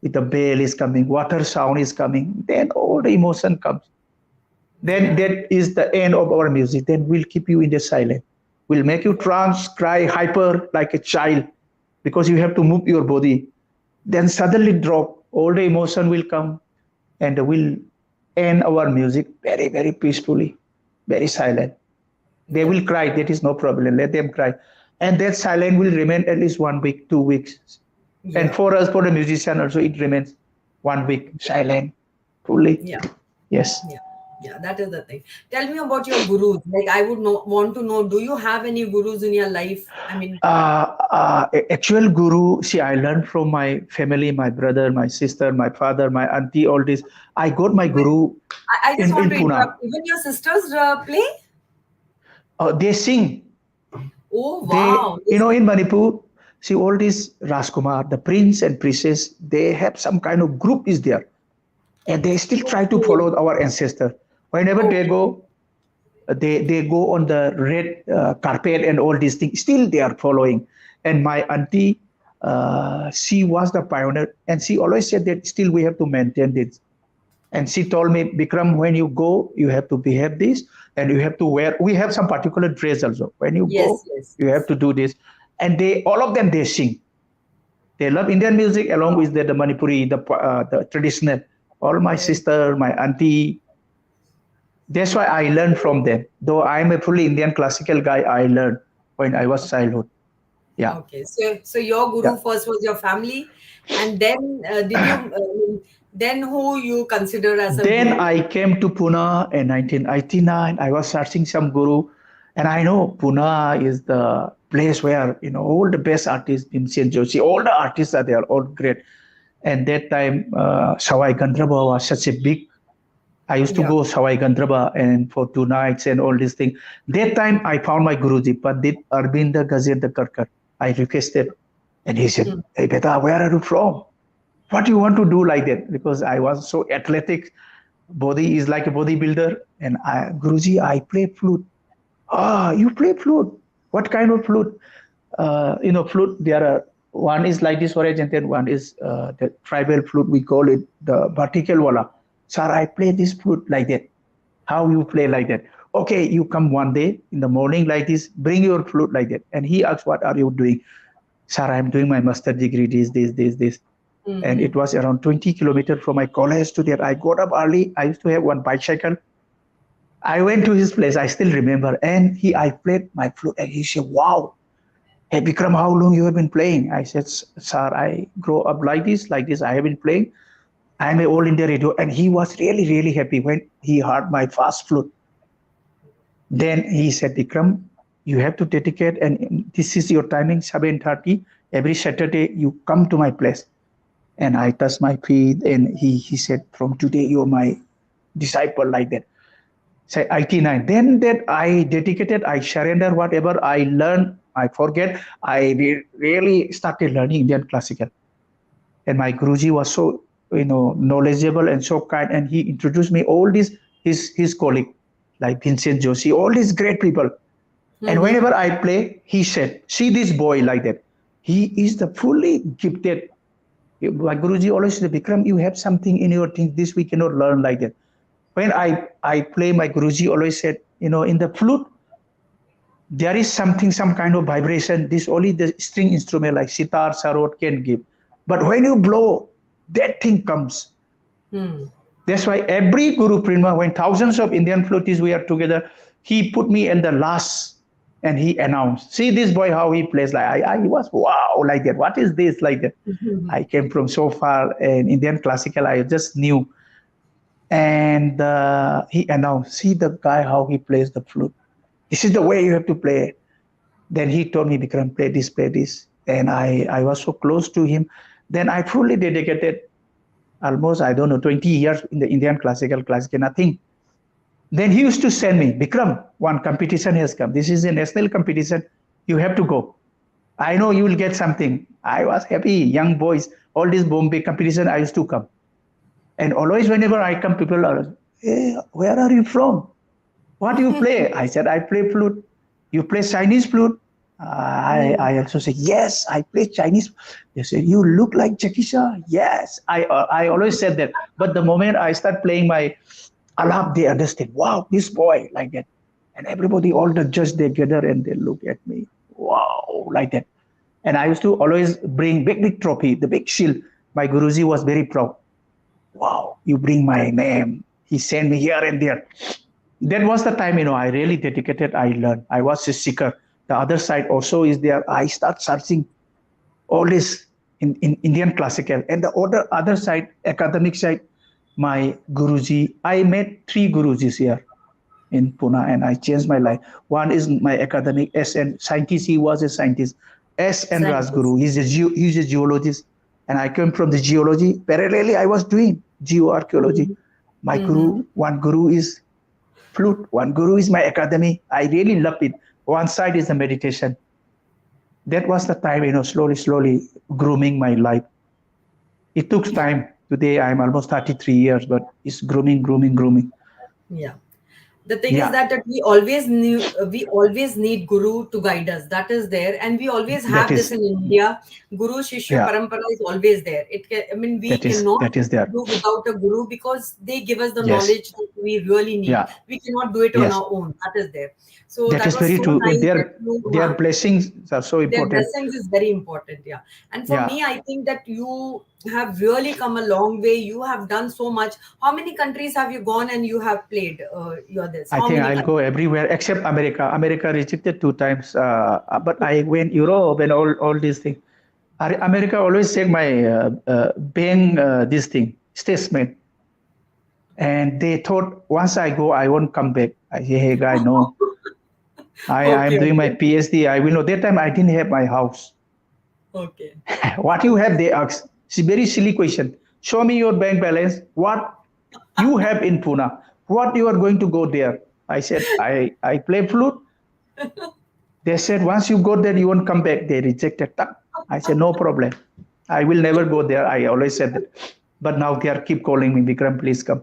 with the bell is coming, water sound is coming. Then all the emotion comes. Then Yeah. that is the end of our music. Then we'll keep you in the silence. We'll make you trance, cry, hyper like a child because you have to move your body. Then suddenly drop. All the emotion will come and we'll end our music very, very peacefully, very silent. They Yeah. will cry. That is no problem. Let them cry. And that silence will remain at least 1 week, 2 weeks. And Yeah. for us, for the musician also, it remains 1 week silent, fully. Yeah. Yes. Yeah. Yeah, that is the thing. Tell me about your gurus. Like, I would want to know, do you have any gurus in your life? I mean, Actual guru, see, I learned from my family, my brother, my sister, my father, my auntie, all this. I got my even, guru I just want in to Pune. interrupt. Even your sisters play? They sing. Oh, They, wow. Yes. in Manipur, see, all these Rajkumar, the prince and princess, they have some kind of group is there. And they still try to Okay. follow our ancestor. Whenever they Okay. go, they go on the red carpet and all these things. Still, they are following. And my auntie, she was the pioneer, and she always said that still we have to maintain this. And she told me, Bikram, when you go, you have to behave this, and you have to wear. We have some particular dress also. When you Yes, go, yes, you have yes. to do this. And all of them, they sing. They love Indian music along Wow. with the Manipuri, the traditional. All my Yes. sister, my auntie, that's why I learned from them. Though I'm a fully Indian classical guy, I learned when I was childhood. Yeah, Okay. So your yeah. guru first was your family, and then then who you consider as a Then guru? I came to Pune in 1989. I was searching some guru, and I know Pune is the place where all the best artists, Bhimsen Joshi, all the artists are there, all great. And that time, Sawai Gandraba was such a big. I used to Yeah. go Sawai Gandraba and for 2 nights and all these things. That time I found my Guruji, Pandit Arvinda Gazir Karkar. I requested, and he said, Mm. "Hey, Beta, where are you from? What do you want to do like that?" Because I was so athletic, body is like a bodybuilder, and Guruji, I play flute. Ah, you play flute? What kind of flute? Flute. There are one is like this orange, and then one is the tribal flute. We call it the vertical wala. Sir, I play this flute like that. How you play like that? Okay, you come one day in the morning like this. Bring your flute like that. And he asked, "What are you doing?" Sir, I'm doing my master degree. This. And it Mm-hmm. was around 20 kilometers from my college to there. I got up early. I used to have one bicycle. I went to his place. I still remember. And I played my flute, and he said, "Wow, hey Vikram, how long you have been playing?" I said, "Sir, I grow up like this, like this. I have been playing. I'm a all India radio." And he was really, really happy when he heard my fast flute. Then he said, "Vikram, you have to dedicate, and this is your timing, 7:30. Every Saturday, you come to my place." And I touched my feet, and he said, "From today, you're my disciple," like that. Say 89. Then that I dedicated, I surrender whatever I learned, I forget. I really started learning Indian classical. And my Guruji was so knowledgeable and so kind, and he introduced me all these his colleague like Vincent Joshi, all these great people. And Mm-hmm. whenever I play, he said, "See this boy like that. He is the fully gifted. My Guruji always said, Vikram, you have something in your thing. This we cannot learn like that. When I play, my Guruji always said, in the flute, there is something, some kind of vibration. This only the string instrument like sitar, sarod can give. But when you blow, that thing comes. That's why every Guru Purnima, when thousands of Indian flutists we are together, he put me in the last and he announced, see this boy, how he plays. Like I was, wow, like that. What is this like that? I came from so far in Indian classical, I just knew. And he announced, see the guy, how he plays the flute. This is the way you have to play it. Then he told me, Vikram, play this, play this. And I was so close to him. Then I fully dedicated almost, 20 years in the Indian classical, nothing. Then he used to send me, Vikram, one competition has come. This is a national competition. You have to go. I know you will get something. I was happy, young boys. All this Bombay competition, I used to come. And always whenever I come, people are, hey, where are you from? What do you play? I said, I play flute. You play Chinese flute? I also say, yes, I play Chinese. They said, you look like Jackie Shah. Yes, I always said that. But the moment I start playing my alap, they understand, wow, this boy, like that. And everybody, all the judges, they gather and they look at me, wow, like that. And I used to always bring big trophy, the big shield. My Guruji was very proud. Wow, you bring my name. He sent me here and there. That was the time, I really dedicated, I learned. I was a seeker. The other side also is there. I start searching all this in Indian classical. And the other side, academic side, my Guruji, I met 3 Gurujis here in Pune and I changed my life. One is my academic S.N. scientist. He was a scientist. S.N. Rajguru, he's a geologist. And I came from the geology. Parallelly, I was doing geoarchaeology. My guru, one guru is flute. One guru is my academy. I really love it. One side is the meditation. That was the time, slowly grooming my life. It took time. Today, I'm almost 33 years, but it's grooming. Yeah. The thing is that we always need Guru to guide us. That is there, and we always have this in India. Guru Shishya Parampara is always there. We cannot do without a Guru because they give us the knowledge that we really need. We cannot do it on our own. That is there. So that is very true. Nice their blessings are so important. Their blessings is very important. Yeah. And for me, I think that you have really come a long way. You have done so much. How many countries have you gone and you have played? I think I'll go everywhere except America. America rejected 2 times, but I went Europe and all these things. America always take my being this thing, statement. And they thought once I go, I won't come back. I say, hey guy, no. I'm doing my PhD. I will know. That time I didn't have my house. Okay. What you have, they asked. It's a very silly question. Show me your bank balance. What you have in Pune. What you are going to go there? I said, I play flute. They said, once you go there, you won't come back. They rejected. I said, no problem. I will never go there. I always said that. But now they keep calling me, Vikram, please come.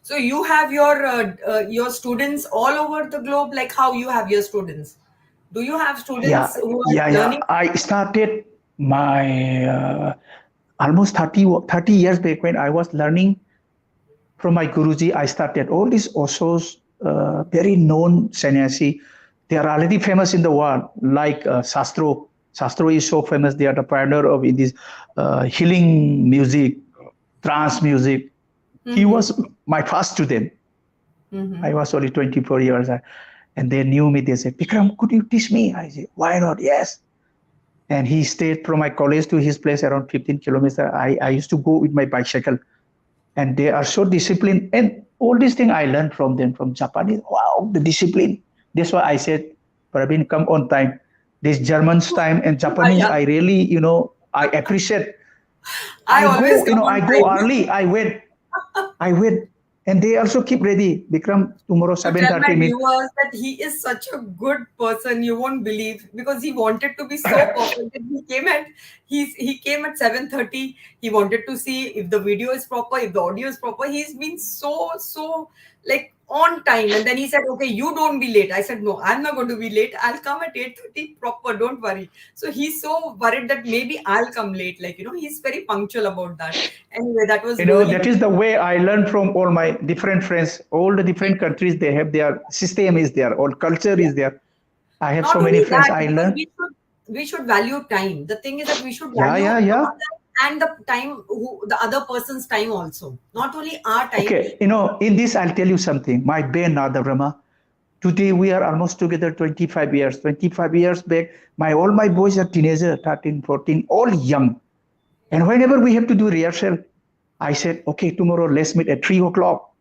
So you have your students all over the globe, like how you have your students? Do you have students who are learning? I started my almost 30 years back when I was learning from my Guruji. I started all these Osho's very known sannyasi. They are already famous in the world, like Sastro. Sastro is so famous. They are the pioneer of this healing music, trance music. He was my first student. I was only 24 years. And they knew me. They said, Vikram, could you teach me? I said, why not? Yes. And he stayed from my college to his place around 15 kilometers. I used to go with my bicycle. And they are so disciplined. And all these things I learned from them, from Japanese. Wow, the discipline. That's why I said, Praveen, come on time. This German's time and Japanese, I really, I appreciate. I go early. I wait. And they also keep ready. Vikram, tomorrow 7:30. Viewers that he is such a good person, you won't believe, because he wanted to be so perfect that he came and he came at 7:30. He wanted to see if the video is proper, if the audio is proper. He's been so like on time. And then he said, okay, you don't be late. I said, no, I'm not going to be late. I'll come at 8:30 proper. Don't worry. So he's so worried that maybe I'll come late. Like, he's very punctual about that. Anyway, that was really That is the way I learned from all my different friends. All the different countries, they have their system is there, all culture is there. I have not so many only friends that, I because learned. we should value time. The thing is that we should Yeah, value yeah, yeah. and the time, the other person's time also, not only our time. Okay, in this, I'll tell you something. My Ben Nadavrama, today we are almost together 25 years. 25 years back, all my boys are teenagers, 13, 14, all young. And whenever we have to do rehearsal, I said, okay, tomorrow let's meet at 3 o'clock.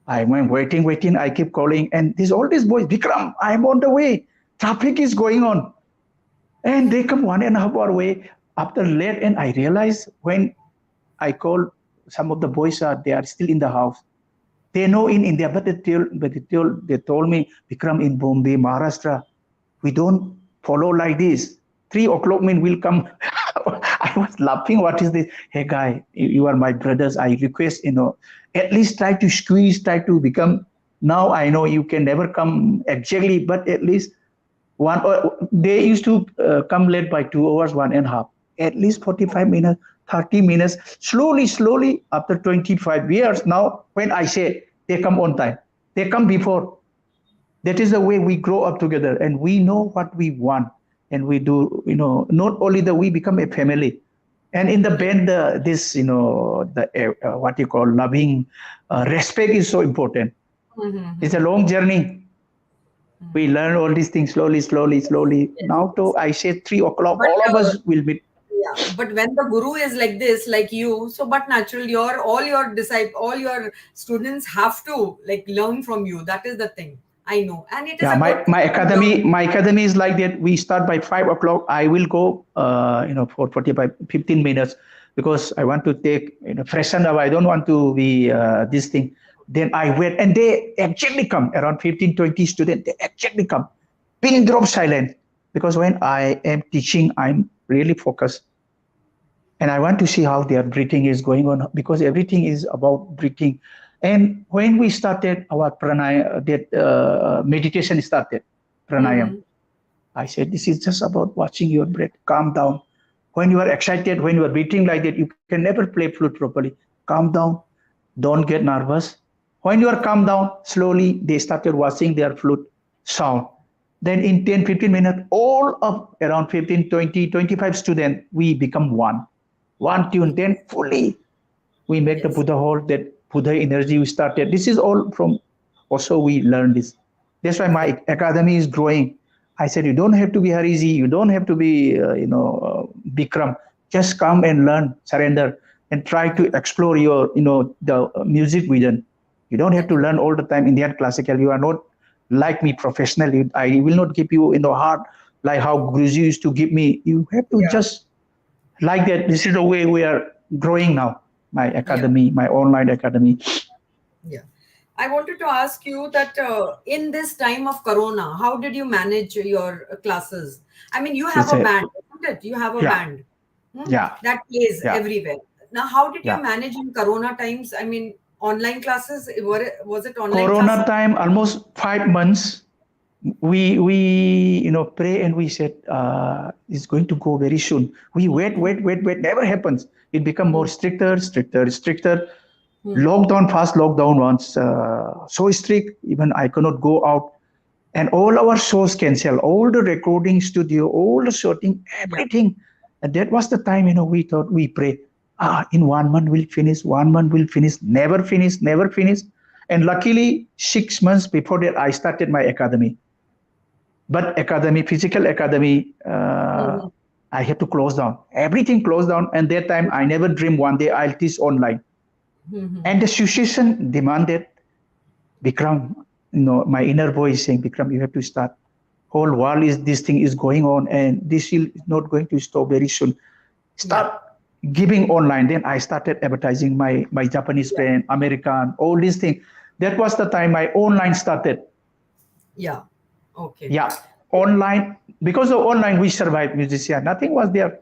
I went waiting. I keep calling. And all these boys, Vikram, I'm on the way. Traffic is going on. And they come 1.5 hours away after late. And I realized when I call, some of the boys they are still in the house. They know in India, but they told me, Vikram, in Bombay, Maharashtra, we don't follow like this. 3 o'clock mean we'll come. I was laughing. What is this? Hey, guy, you are my brothers. I request, at least try to squeeze, try to become. Now I know you can never come exactly, but at least they used to come late by 2 hours, 1.5. At least 45 minutes, 30 minutes. Slowly, after 25 years, now when I say they come on time, they come before. That is the way we grow up together, and we know what we want. And we do, not only that we become a family. And in the band, what you call loving, respect is so important. Mm-hmm. It's a long journey. We learn all these things slowly. Yes. Now, I say 3 o'clock, all of us will meet. Yeah, but when the guru is like this, like you, so but naturally, all your disciples, all your students have to like learn from you. That is the thing. I know, and it is. Yeah, my academy is like that. We start by 5 o'clock. I will go, for 15 minutes because I want to take, freshen up. I don't want to be this thing. Then I wait, and they actually come around 15, 20 students. They actually come. Pin drop silent, because when I am teaching, I'm really focused, and I want to see how their breathing is going on, because everything is about breathing. And when we started our pranayama, meditation started, pranayama, I said, this is just about watching your breath, calm down. When you are excited, when you are breathing like that, you can never play flute properly. Calm down, don't get nervous. When you are calm down, slowly they started watching their flute sound. Then in 10, 15 minutes, all of around 15, 20, 25 students, we become one tune. Then fully, we make the Buddha hall, that Buddha energy we started. This is all from, also we learned this. That's why my academy is growing. I said, you don't have to be Hariji, you don't have to be, Bikram. Just come and learn, surrender, and try to explore your, the music vision. You don't have to learn all the time Indian classical. You are not like me professionally. I will not give you, heart like how Guruji used to give me. You have to just like that. This is the way we are growing now. My academy, my online academy. Yeah. I wanted to ask you that in this time of Corona, how did you manage your classes? I mean, you have a band, isn't it? You have a band that plays everywhere. Now, how did you manage in Corona times? I mean, online classes, was it online Corona classes? time, almost 5 months. We pray, and we said it's going to go very soon. We wait, never happens. It become more stricter. Lockdown, fast lockdown once, so strict, even I cannot go out. And all our shows cancelled, all the recording studio, all the shooting, everything. And that was the time, we thought, we pray, in 1 month we'll finish, never finish. And luckily, 6 months before that, I started my academy. But physical academy, I had to close down. Everything closed down. And that time, I never dreamed one day I'll teach online. And the situation demanded, Bikram, my inner voice saying, Bikram, you have to start. Whole world this thing is going on, and this is not going to stop very soon. Start giving online. Then I started advertising my Japanese friend, American, all these things. That was the time my online started. Yeah. Okay. Yeah. Online, because of online, we survived, musician. Nothing was there.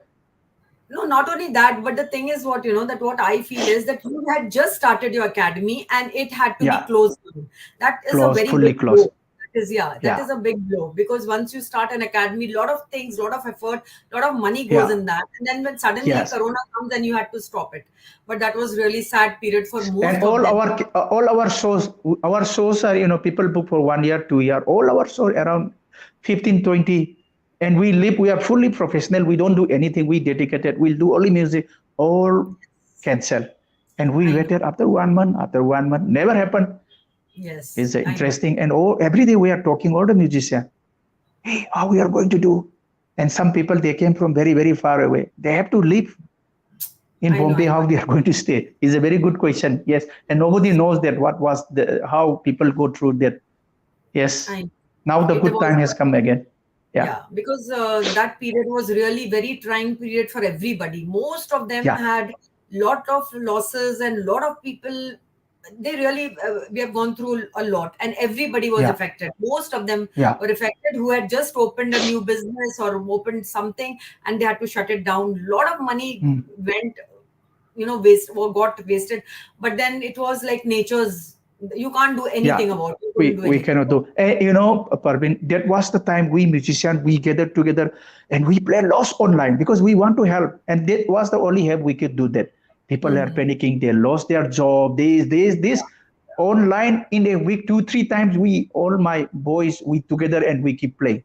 No, not only that, but the thing is that what I feel is that you had just started your academy and it had to be Yeah, closed down. That is a close, very fully big closed. blow. That Yeah, is a big blow because once you start an academy, lot of things, lot of effort, lot of money goes yeah, in that. And then when suddenly yes. Corona comes, then you had to stop it. But that was really sad period for And most of them. all our shows are, people book for 1 year, 2 year. All our shows around 15, 20, and we are fully professional. We don't do anything. We dedicated. We'll do only music. All cancel, and we I know. waited after 1 month. After 1 month, never happened. Yes, It's I know. interesting, and every day we are talking all the musicians. Hey, how we are going to do? And some people they came from very very far away. They have to leave in I know. Bombay, I know. how they are going to stay is a very good question. Yes, and nobody knows that what was the how people go through that. Yes, I know. now the It good time was. has come again. Yeah, Yeah, because that period was really very trying period for everybody. Most of them yeah, had lot of losses and lot of people. They really we have gone through a lot, and everybody was yeah, affected. Most of them yeah. were affected who had just opened a new business or opened something, and they had to shut it down. Lot of money Mm. went, waste or got wasted. But then it was like nature's. You can't do anything Yeah, about it. You couldn't we do we anything cannot about do. Parvin, that was the time we musicians we gathered together and we play lost online because we want to help, and that was the only help we could do. That it. people are panicking, they lost their job. This online in a week, 2 3 times. We all my boys we together and we keep playing.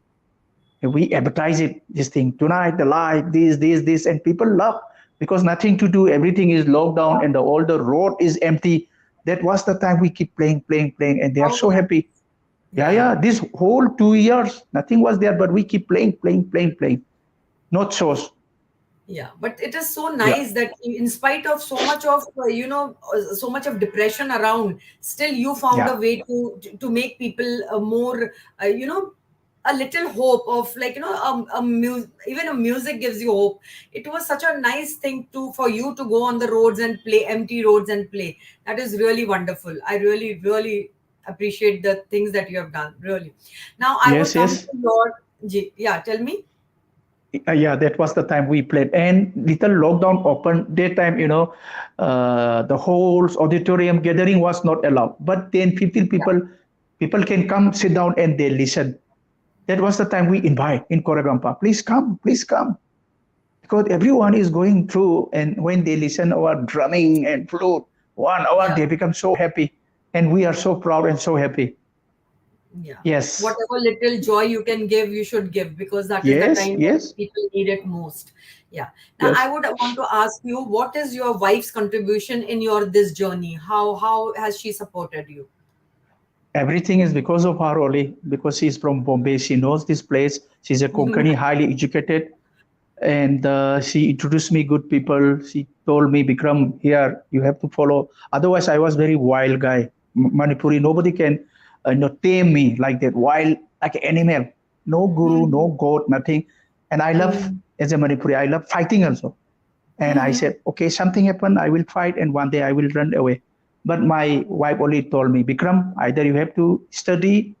And we advertise it this thing tonight, the live, this, and people love because nothing to do. Everything is locked down and all the road is empty. That was the time we keep playing, playing, playing, and they are Oh, so happy. Yeah, yeah. yeah. This whole 2 years, nothing was there, but we keep playing, playing, playing, playing. Not shows. Yeah, but it is so Yeah, nice that in spite of so much of so much of depression around, still you found a yeah, way to make people more a little hope of even a music gives you hope. It was such a nice thing to for you to go on the roads and play empty roads and play. That is really wonderful. I really really appreciate the things that you have done. Really. Now I would yes, come yes. to your yeah. Tell me. Yeah, that was the time we played. And little lockdown open daytime, the whole auditorium gathering was not allowed. But 10, 15 Yeah. people can come, sit down, and they listen. That was the time we invite in Koragampa. Please come. Because everyone is going through, and when they listen our drumming and flute, 1 hour, Yeah. they become so happy. And we are so proud and so happy. Yeah. Yes, Whatever little joy you can give, you should give because that is the yes, time when yes, people need it most. Yeah. Now I yes. would want to ask you, what is your wife's contribution in your this journey? How has she supported you? Everything is because of her only, because she's from Bombay. She knows this place. She's a Konkani, highly educated, and she introduced me good people. She told me, Bikram, here you have to follow. Otherwise, I was very wild guy, Manipuri. Nobody can, tame me like that, wild like an animal. No guru, no Mhm. god, nothing. And I love Mhm. as a Manipuri, I love fighting also. And I Mhm. said, okay, something happened, I will fight, and one day I will run away. But my wife only told me, Bikram, either you have to study,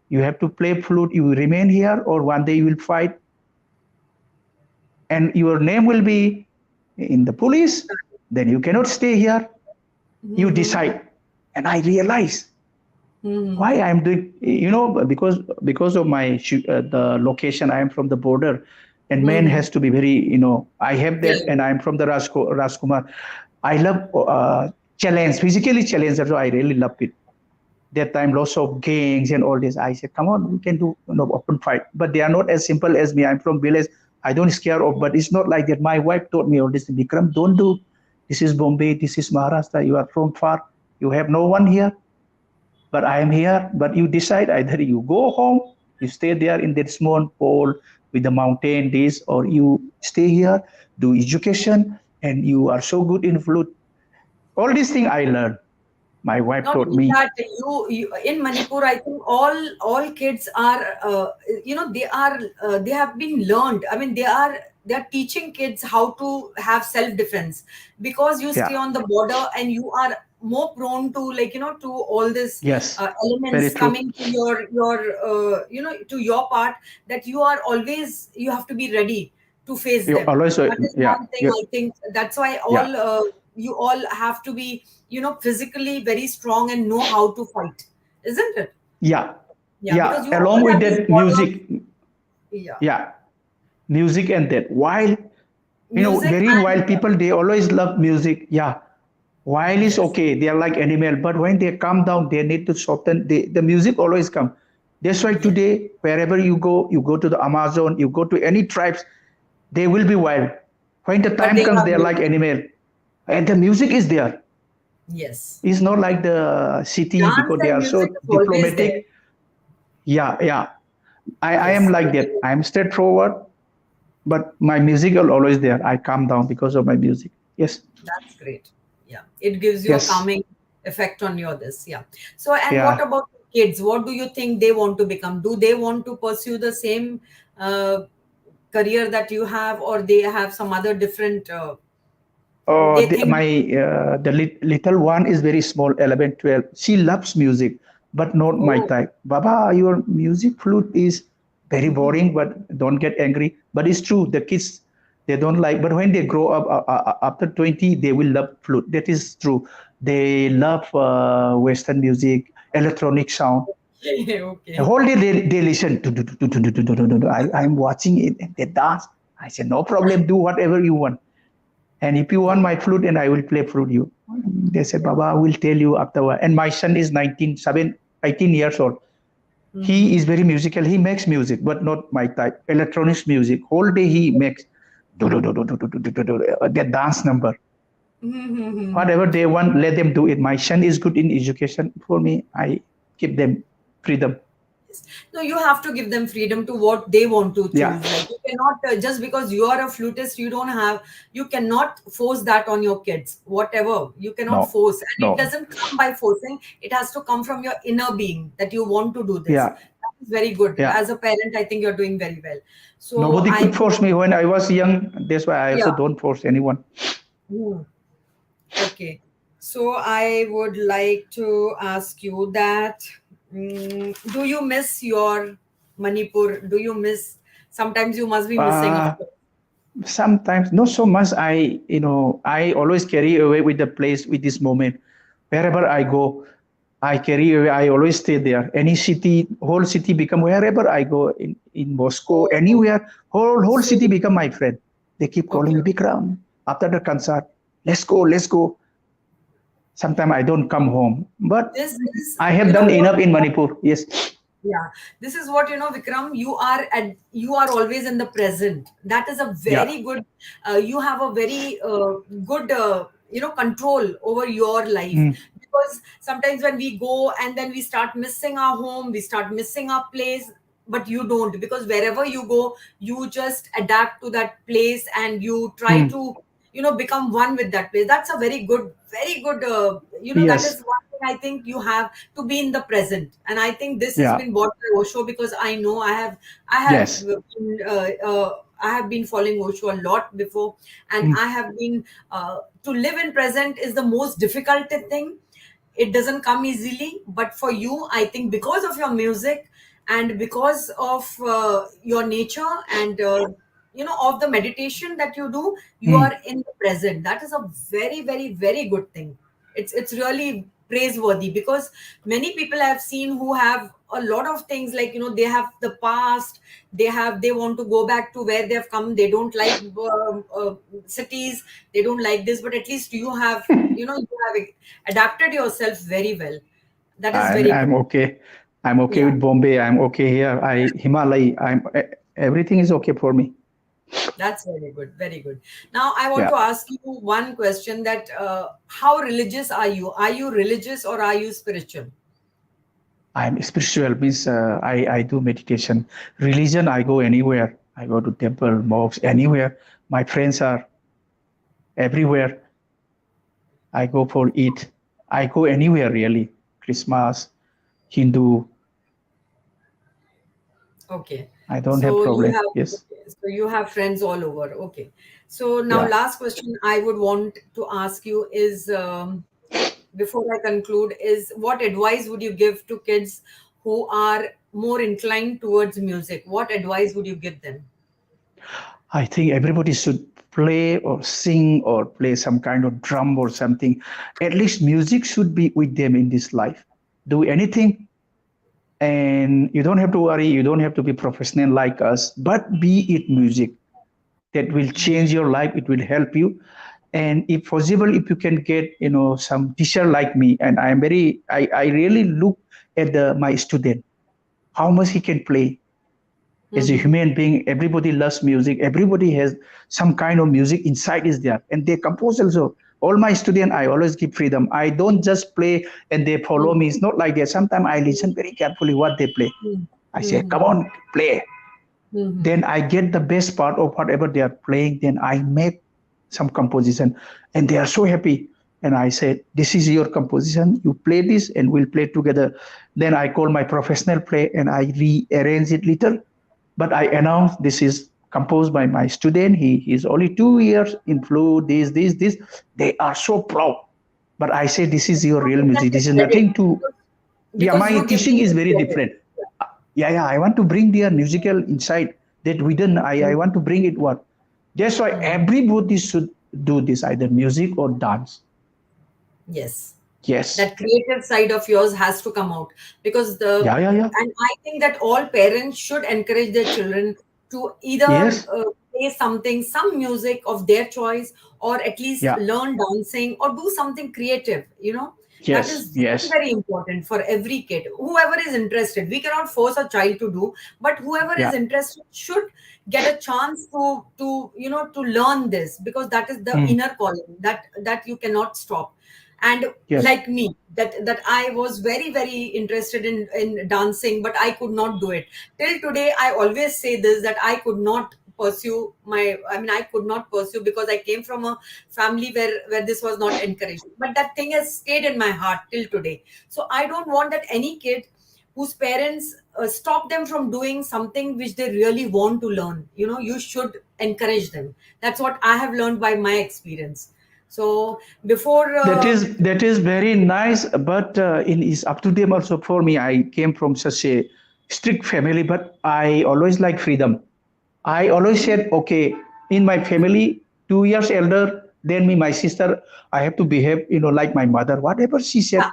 you have to play flute, you will remain here, or one day you will fight, and your name will be in the police. Then you cannot stay here. You Mhm. decide. And I realized Mhm. why I am doing, because of my the location. I am from the border, and man Mhm. has to be very, I have Yeah. that, and I am from the Rajkumar. I love challenge, physically challenge. So I really love it. That time, lots of gangs and all this. I said, come on, we can do open fight. But they are not as simple as me. I'm from village. I don't scare of, but it's not like that. My wife taught me all this. Bikram, don't do. This is Bombay. This is Maharashtra. You are from far. You have no one here, but I am here. But you decide either you go home, you stay there in that small pole with the mountain, this, or you stay here, do education, and you are so good in flute. All these things I learned. My wife Not taught only me. that, you in Manipur, I think all kids are, they have been learned. I mean, they are teaching kids how to have self defense because you stay Yeah. on the border and you are more prone to to all this Yes. Very elements true. coming to your to your part, that you are always, you have to be ready. to face You them. always, That is yeah, one thing yeah, I think. That's why yeah, you all have to be, physically very strong and know how to fight, isn't it? yeah, Yeah, because yeah. you all Along with have this that ball of, music, yeah, yeah, music and that. While music very and wild people, they always love music. Yeah, while is yes, okay, they are like animal, but when they calm down, they need to soften. The music always come. That's why yes, today, wherever you go to the Amazon, you go to any tribes, they will be wild. When the but time they comes, have they are like music. animal, and the music is there. Yes, It's not like the city dance because they and are music so is always there. diplomatic. Yeah, yeah. I am Yes, like that. I am straightforward, but my music is always there. I calm down because of my music. Yes, that's great. Yeah, it gives you a yes, calming effect on your this. Yeah. So, and what yeah. about kids? What do you think they want to become? Do they want to pursue the same career that you have, or they have some other different? They think. My little one is very small, 11, 12. She loves music, but not my Oh, type. Baba, your music flute is very boring, but don't get angry. But it's true, the kids, they don't like, but when they grow up after 20, they will love flute. That is true. They love Western music, electronic sound. The okay. whole day they listen. I'm watching it and they dance. I said, no problem, do whatever you want. And if you want Okay. my flute, and I will play flute you. They said, Baba, I will tell you afterward. And my son is 18 years old. He is very musical. He makes music, but not my type. Electronics music. Whole day he makes the dance number. Whatever they want, let them do it. My son is good in education. For me, I give them freedom. No, you have to give them freedom to what they want to Yeah. choose. Like you cannot just because you are a flutist, you cannot force that on your kids. Whatever you cannot No. force, and it No. doesn't come by forcing. It has to come from your inner being that you want to do this. Yeah. That is very good. Yeah. As a parent, I think you're doing very well. So Nobody I could would, force me when I was young. That's why I also yeah. don't force anyone. Hmm. Okay. So I would like to ask you that do you miss your Manipur? Do you miss sometimes you must be missing, of Uh, course. Sometimes not so much. I always carry away with the place with this moment. Wherever I go, I carry away. I always stay there. Any city, whole city become wherever I go in Moscow, Oh, anywhere, whole so city become my friend. They keep calling okay. me Bikram after the concert. Let's go, let's go. Sometimes I don't come home, but This is I have done what enough in Manipur. Yes, yeah, this is what Vikram. You are always in the present. That is a yeah, very good. You have a very good control over your life, mm, because sometimes when we go and then we start missing our home, we start missing our place. But you don't, because wherever you go, you just adapt to that place and you try mm, to become one with that place. That's a very good. That is yes, one thing I think you have to be in the present, and I think this has yeah, been bought by Osho, because I know I have yes, been, I have been following Osho a lot before, and mm, I have been to live in present is the most difficult thing. It doesn't come easily, but for you, I think because of your music and because of your nature and of the meditation that you do, you mm, are in the present. That is a very very very good thing. It's really praiseworthy, because many people I have seen who have a lot of things, like they have the past, they want to go back to where they have come, they don't like cities, they don't like this, but at least you have adapted yourself very well. That is very good. I'm okay. I'm okay Yeah, with Bombay. I'm okay here. Himalaya. Everything is okay for me. that's very good, very good. Now I want Yeah, to ask you one question, that how religious are you? Are you religious or are you spiritual? I'm spiritual. Means I do meditation. Religion, I go anywhere. I go to temple, mosques, anywhere. My friends are everywhere. I go for eat. I go anywhere really. Christmas, Hindu. Okay. I don't have So you problem. have Yes. okay. So you have friends all over. Okay. So now Yeah. last question I would want to ask you is, before I conclude, is what advice would you give to kids who are more inclined towards music? What advice would you give them? I think everybody should play or sing or play some kind of drum or something. At least music should be with them in this life. Do anything, and you don't have to worry. You don't have to be professional like us, but be it music that will change your life. It will help you. And if possible, if you can get, some teacher like me, and I really look at my student, how much he can play as a Mm-hmm. human being. Everybody loves music. Everybody has some kind of music inside is there, and they compose also. All my students, I always give freedom. I don't just play and they follow me. It's not like that. Sometimes I listen very carefully what they play. I say, come Mm-hmm. on, play. Mm-hmm. Then I get the best part of whatever they are playing. Then I make some composition, and they are so happy. And I said, this is your composition. You play this, and we'll play together. Then I call my professional play, and I rearrange it little. But I announce this is composed by my student. He is only 2 years in flute. This. They are so proud. But I say, this is your real Okay, that music. is This is great. nothing to. Yeah, Because my you give teaching them is the very credit. different. Yeah. I want to bring their musical insight that we didn't. I want to bring it what. That's why Mm. everybody should do this, either music or dance. Yes. Yes. That creative side of yours has to come out, because Yeah. and I think that all parents should encourage their children to either Yes. play something, some music of their choice, or at least Yeah. learn dancing or do something creative, that Yes. is very, Yes. very important for every kid, whoever is interested. We cannot force a child to do, but whoever is Yeah. interested should get a chance to learn this, because that is the Mm. inner calling that you cannot stop. And Yes. like me, that I was very, very interested in dancing, but I could not do it till today. I always say this, that I could not pursue my I mean I could not pursue, because I came from a family where this was not encouraged, but that thing has stayed in my heart till today. So I don't want that any kid whose parents stop them from doing something which they really want to learn. You should encourage them. That's what I have learned by my experience. So before That is very nice, but in is up to them also. For me, I came from such a strict family, but I always like freedom. I always said, okay, in my family, 2 years elder than me, my sister, I have to behave, like my mother, whatever she yeah, said.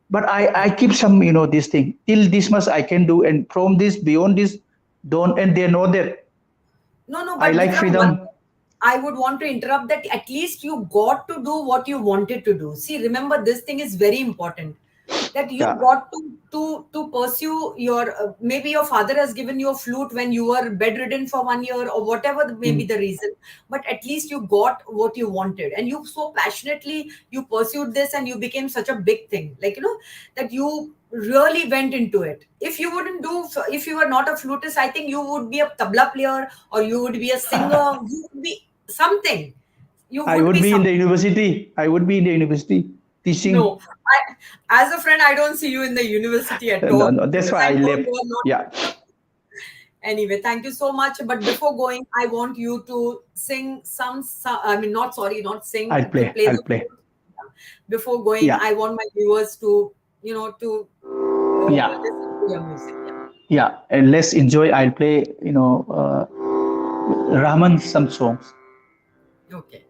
But I keep some, this thing till this much I can do, and from this beyond this, don't. And they know that no, I but like Vikram, one freedom. thing I would want to interrupt, that at least you got to do what you wanted to do. See, remember, this thing is very important, that you Yeah. got to pursue your maybe your father has given you a flute when you were bedridden for 1 year, or whatever may be Mm. the reason, but at least you got what you wanted, and you so passionately you pursued this, and you became such a big thing, like that you really went into it. If you wouldn't do if you were not a flutist, I think you would be a tabla player, or you would be a singer, you would be something, you I would would be be in the something. university. I would be in the university No, teaching. as a friend, I don't see you in the university at No, all, no, that's because why I I know left. you are not. Yeah. Anyway, thank you so much. But before going, I want you to sing some I mean, not sorry, not sing, I'll to play. play I'll the play. flute. Before going, Yeah. I want my viewers to Yeah. listen to your music. Yeah. Yeah. And let's enjoy. I'll play, Rahman some songs. Okay.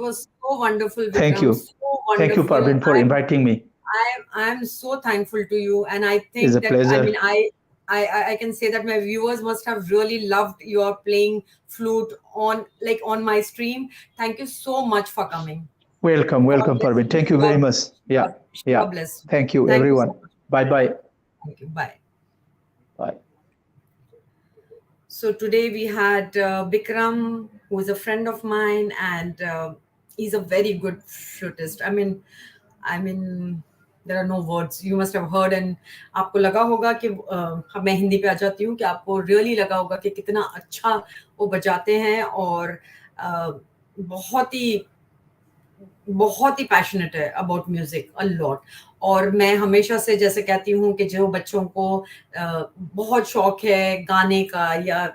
was so wonderful, Thank Vikram. you. So Thank you, wonderful. Parvin, for inviting me. I'm so thankful to you, and I It's a think that pleasure. I can say that my viewers must have really loved your playing flute on my stream. Thank you so much for coming. Welcome, God welcome, bless Parvin. you. Thank you very much. Yeah, God yeah. bless you. Thank you, Thank you everyone. so much. Bye bye. Thank you. Bye. Bye. So today we had Bikram, who is a friend of mine, and he's a very good flutist. I mean, there are no words. You must have heard, and आपको लगा होगा कि मैं हिंदी पे आ जाती हूँ कि आपको really लगा होगा कि कितना अच्छा वो बजाते हैं और बहुत ही बहुत ही पैशनेट है अबाउट म्यूजिक अ लॉट। और मैं हमेशा से जैसे कहती हूँ कि जो बच्चों को बहुत शौक है गाने का या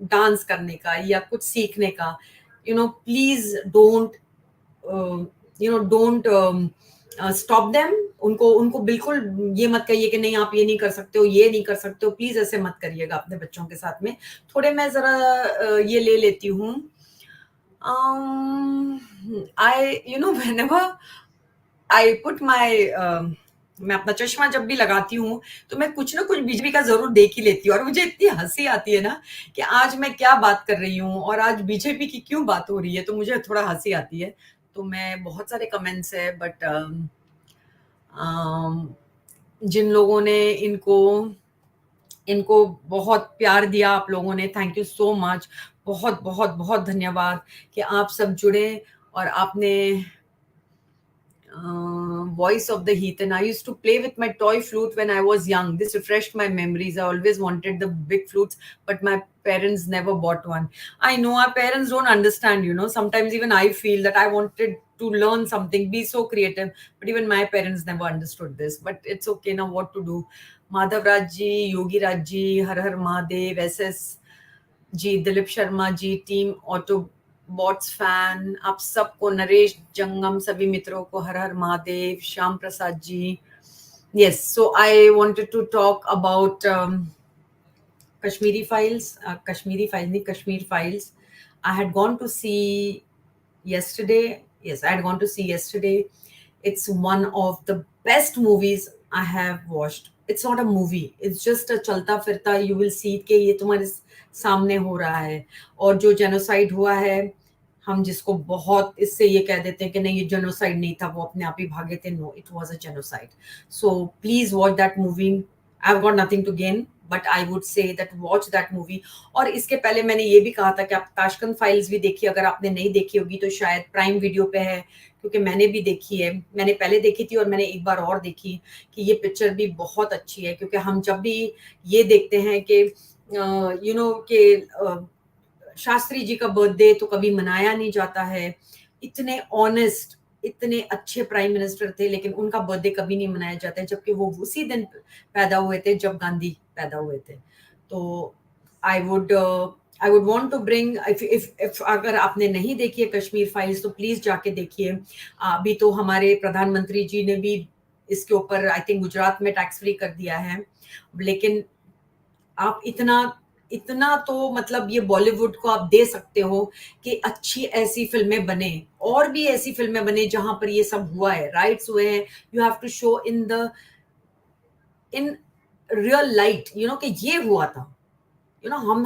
डांस करने का या कुछ सीखने का, please don't don't stop them. उनको उनको बिल्कुल ये मत कहिए कि नहीं आप ये नहीं कर सकते हो, ये नहीं कर सकते हो, प्लीज ऐसे मत करिएगा अपने बच्चों के साथ में। थोड़े मैं जरा ये ले लेती हूँ। Whenever I put my मैं अपना चश्मा जब भी लगाती हूँ तो मैं कुछ ना कुछ बीजेपी का जरूर देख ही लेती हूँ, और मुझे इतनी हंसी आती है ना कि आज मैं क्या बात कर रही हूँ और आज बीजेपी की क्यों बात हो रही है, तो मुझे थोड़ा हंसी आती है। तो मैं बहुत सारे कमेंट्स है, बट जिन लोगों ने इनको इनको बहुत प्यार दिया, आप लोगों ने, थैंक यू सो मच। बहुत बहुत बहुत धन्यवाद कि आप सब जुड़े और आपने Voice of the Heathen. I used to play with my toy flute when I was young. This refreshed my memories. I always wanted the big flutes, but my parents never bought one. I know our parents don't understand, Sometimes even I feel that I wanted to learn something, be so creative, but even my parents never understood this. But it's okay now, what to do? Madhav Raj ji, Yogi Raj ji, Har Har Mahadev, SS ji, Dilip Sharma ji, team auto bots fan, आप सबको, नरेश जंगम, सभी मित्रों को हर हर महादेव, श्याम प्रसाद जी। Yes, so I wanted to talk about Kashmiri Files, Kashmir Files. I had gone to see yesterday. Yes, I had gone to see yesterday. It's one of the best movies I have watched. It's not a movie. It's just a चलता फिरता, you will see कि ये तुम्हारे सामने हो रहा है। और जो जेनोसाइड हुआ है, हम जिसको बहुत इससे ये कह देते हैं कि नहीं ये जेनोसाइड नहीं था, वो अपने आप ही भागे थे। No, it was a genocide. So please watch that movie. I have got nothing to gain, but I would say that watch that movie. और इसके पहले मैंने ये भी कहा था कि आप ताशकंद फाइल्स भी देखिए, अगर आपने नहीं देखी होगी तो शायद प्राइम वीडियो पे है, क्योंकि मैंने भी देखी है। मैंने पहले देखी थी और मैंने एक बार और देखी कि ये पिक्चर भी बहुत अच्छी है। क्योंकि हम जब भी ये देखते हैं कि कि शास्त्री जी का बर्थडे तो कभी मनाया नहीं जाता है। इतने ऑनेस्ट, इतने अच्छे प्राइम मिनिस्टर थे, लेकिन उनका बर्थडे कभी नहीं मनाया जाता है, जबकि वो उसी दिन पैदा हुए थे जब गांधी पैदा हुए थे। तो I would want to bring, if अगर आपने नहीं देखी है कश्मीर फाइल्स तो प्लीज जाके देखिए। अभी तो हमारे प्रधानमंत्री जी ने भी इसके ऊपर आई थिंक गुजरात में टैक्स फ्री कर दिया है, लेकिन आप इतना तो मतलब ये बॉलीवुड को आप दे सकते हो कि अच्छी ऐसी फिल्में बने, और भी ऐसी फिल्में बने जहां पर ये सब हुआ है, राइट्स हुए हैं। You have to show in real light, कि ये हुआ था।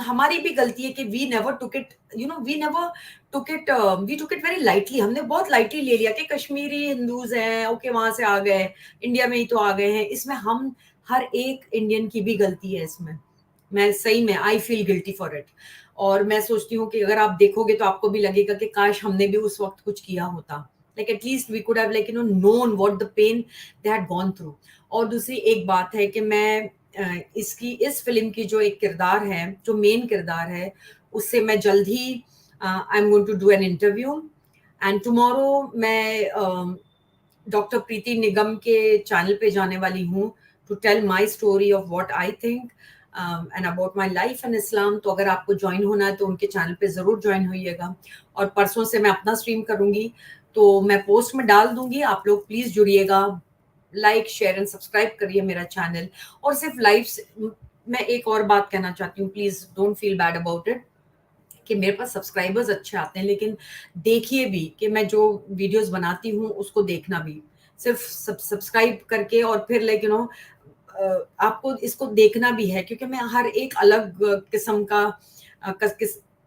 हमारी भी गलती है कि we never took it we took it very lightly. हमने बहुत लाइटली ले लिया कि कश्मीरी हिंदूज हैं, ओके वहां से आ गए, इंडिया में ही तो आ गए हैं। इसमें हम हर एक इंडियन की भी गलती है इसमें। मैं सही में I feel guilty for it. और मैं सोचती हूँ कि अगर आप देखोगे तो आपको भी लगेगा कि काश हमने भी उस वक्त कुछ किया होता, like at least we could have known what the pain they had gone through. और दूसरी एक बात है कि मैं इस फिल्म की जो एक किरदार है, जो मेन किरदार है, उससे मैं जल्द ही I am going to do an interview, and tomorrow मैं डॉक्टर प्रीति निगम के चैनल पे जाने वाली हूँ to tell my story of what I think and about my life in Islam. तो अगर आपको ज्वाइन होना है तो उनके चैनल पे जरूर ज्वाइन होइएगा। और परसों से मैं अपना स्ट्रीम करूंगी, तो मैं पोस्ट में डाल दूंगी, आप लोग प्लीज जुड़िएगा, लाइक शेयर एंड सब्सक्राइब करिए मेरा चैनल। और सिर्फ लाइव मैं एक और बात कहना चाहती हूँ, please don't feel bad about it. कि मेरे पास सब्सक्राइबर्स अच्छे आते हैं, लेकिन देखिए भी कि मैं जो वीडियोस बनाती हूँ उसको देखना भी, सिर्फ सब्सक्राइब करके और फिर लाइक आपको इसको देखना भी है, क्योंकि मैं हर एक अलग किस्म का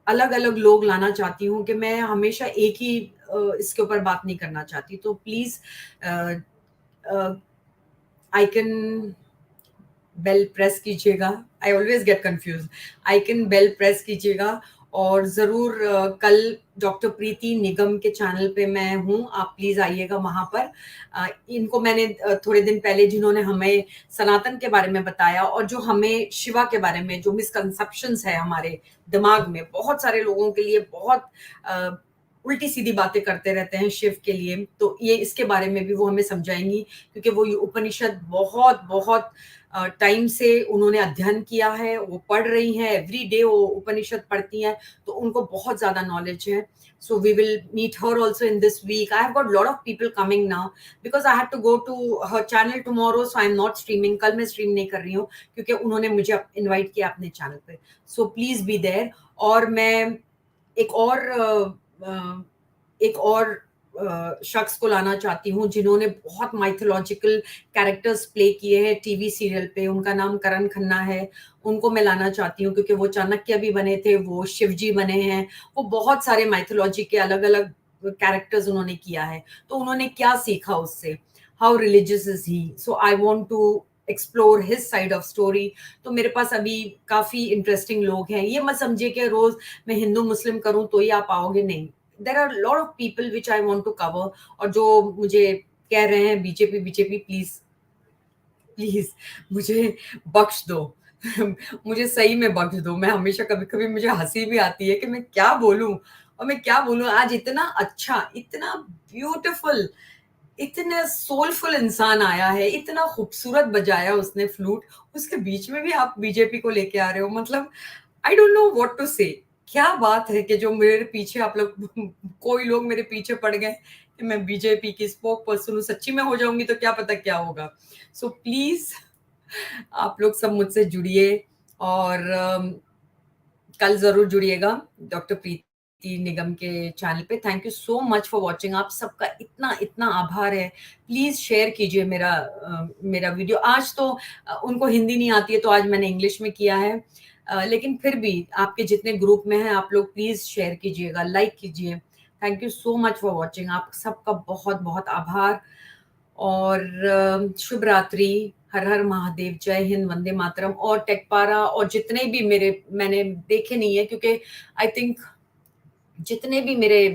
अलग अलग लोग लाना चाहती हूँ, कि मैं हमेशा एक ही इसके ऊपर बात नहीं करना चाहती। तो प्लीज आइकन बेल प्रेस कीजिएगा, I always get confuse, icon bell press कीजिएगा। और ज़रूर कल डॉक्टर प्रीति निगम के चैनल पे मैं हूँ, आप प्लीज़ आइएगा वहाँ पर। इनको मैंने थोड़े दिन पहले, जिन्होंने हमें सनातन के बारे में बताया और जो हमें शिवा के बारे में जो मिसकंसेप्शंस है हमारे दिमाग में, बहुत सारे लोगों के लिए बहुत उल्टी सीधी बातें करते रहते हैं शिव के लिए, तो ये इसके बारे में भी वो हमें समझाएंगी, क्योंकि वो ये उपनिषद बहुत बहुत टाइम से उन्होंने अध्ययन किया है, वो पढ़ रही हैं, एवरी डे वो उपनिषद पढ़ती हैं, तो उनको बहुत ज्यादा नॉलेज है। So we will meet her also in this week. I have got a lot of people coming now because I had to go to her channel tomorrow, so I'm not streaming. कल मैं stream नहीं कर रही हूँ क्योंकि उन्होंने मुझे invite किया अपने channel पे. So please be there. और मैं एक और शख्स को लाना चाहती हूँ जिन्होंने बहुत माइथोलॉजिकल कैरेक्टर्स प्ले किए हैं टीवी सीरियल पे। उनका नाम करण खन्ना है। उनको मैं लाना चाहती हूँ क्योंकि वो चाणक्य भी बने थे, वो शिव जी बने हैं, वो बहुत सारे माइथोलॉजी के अलग अलग कैरेक्टर्स उन्होंने किया है। तो उन्होंने क्या सीखा उससे, how religious is he, so I want to explore his side of story. तो मेरे पास अभी काफी इंटरेस्टिंग लोग हैं। ये मत समझिए कि रोज मैं हिंदू मुस्लिम करूं तो ही आप आओगे, नहीं। There are lot of people which I want to cover. और जो मुझे कह रहे हैं बीजेपी बीजेपी, प्लीज प्लीज मुझे बख्श दो मुझे सही में बख्श दो। मैं हमेशा कभी कभी मुझे हंसी भी आती है कि मैं क्या बोलूं और मैं क्या बोलूं। आज इतना अच्छा, इतना ब्यूटिफुल, इतना सोलफुल इंसान आया है, इतना खूबसूरत बजाया उसने फ्लूट, उसके बीच में भी आप बीजेपी को लेके आ रहे हो। मतलब I don't know what to say. क्या बात है कि जो मेरे पीछे आप लोग कोई लोग मेरे पीछे पड़ गए कि मैं बीजेपी की स्पोक पर्सन हूँ। सच्ची में हो जाऊंगी तो क्या पता क्या होगा। सो प्लीज आप लोग सब मुझसे जुड़िए और कल जरूर जुड़िएगा डॉक्टर प्रीति निगम के चैनल पे। Thank you so much for watching. आप सबका इतना इतना आभार है। प्लीज शेयर कीजिए मेरा वीडियो। आज तो उनको हिंदी नहीं आती है तो आज मैंने इंग्लिश में किया है, लेकिन फिर भी आपके जितने ग्रुप में हैं आप लोग प्लीज शेयर कीजिएगा, लाइक कीजिए। Thank you so much for watching. आप सबका बहुत बहुत आभार और शुभ रात्रि। हर हर महादेव, जय हिंद, वंदे मातरम। और टेकपारा और जितने भी मैंने देखे नहीं है क्योंकि आई थिंक जितने भी मेरे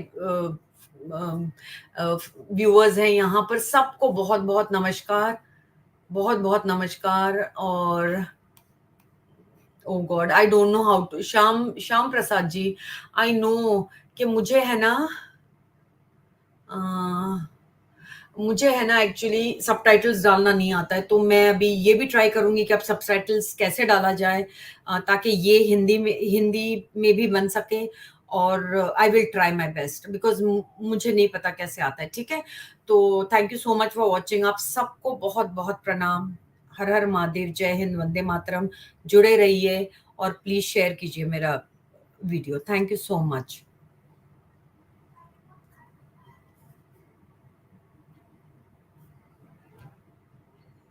व्यूअर्स हैं यहाँ पर, सबको बहुत बहुत नमस्कार, बहुत बहुत नमस्कार। और oh god, I don't know how to. Shyam Prasad ji, I know कि मुझे है ना एक्चुअली सबटाइटल्स डालना नहीं आता है, तो मैं अभी ये भी ट्राई करूंगी कि अब सबटाइटल्स कैसे डाला जाए ताकि ये हिंदी में भी बन सके। और I will try my best because मुझे नहीं पता कैसे आता है। ठीक है, तो thank you so much for watching. आप सबको बहुत बहुत प्रणाम। हर हर महादेव, जय हिंद, वंदे मातरम। जुड़े रहिए और प्लीज शेयर कीजिए मेरा video. Thank you so much.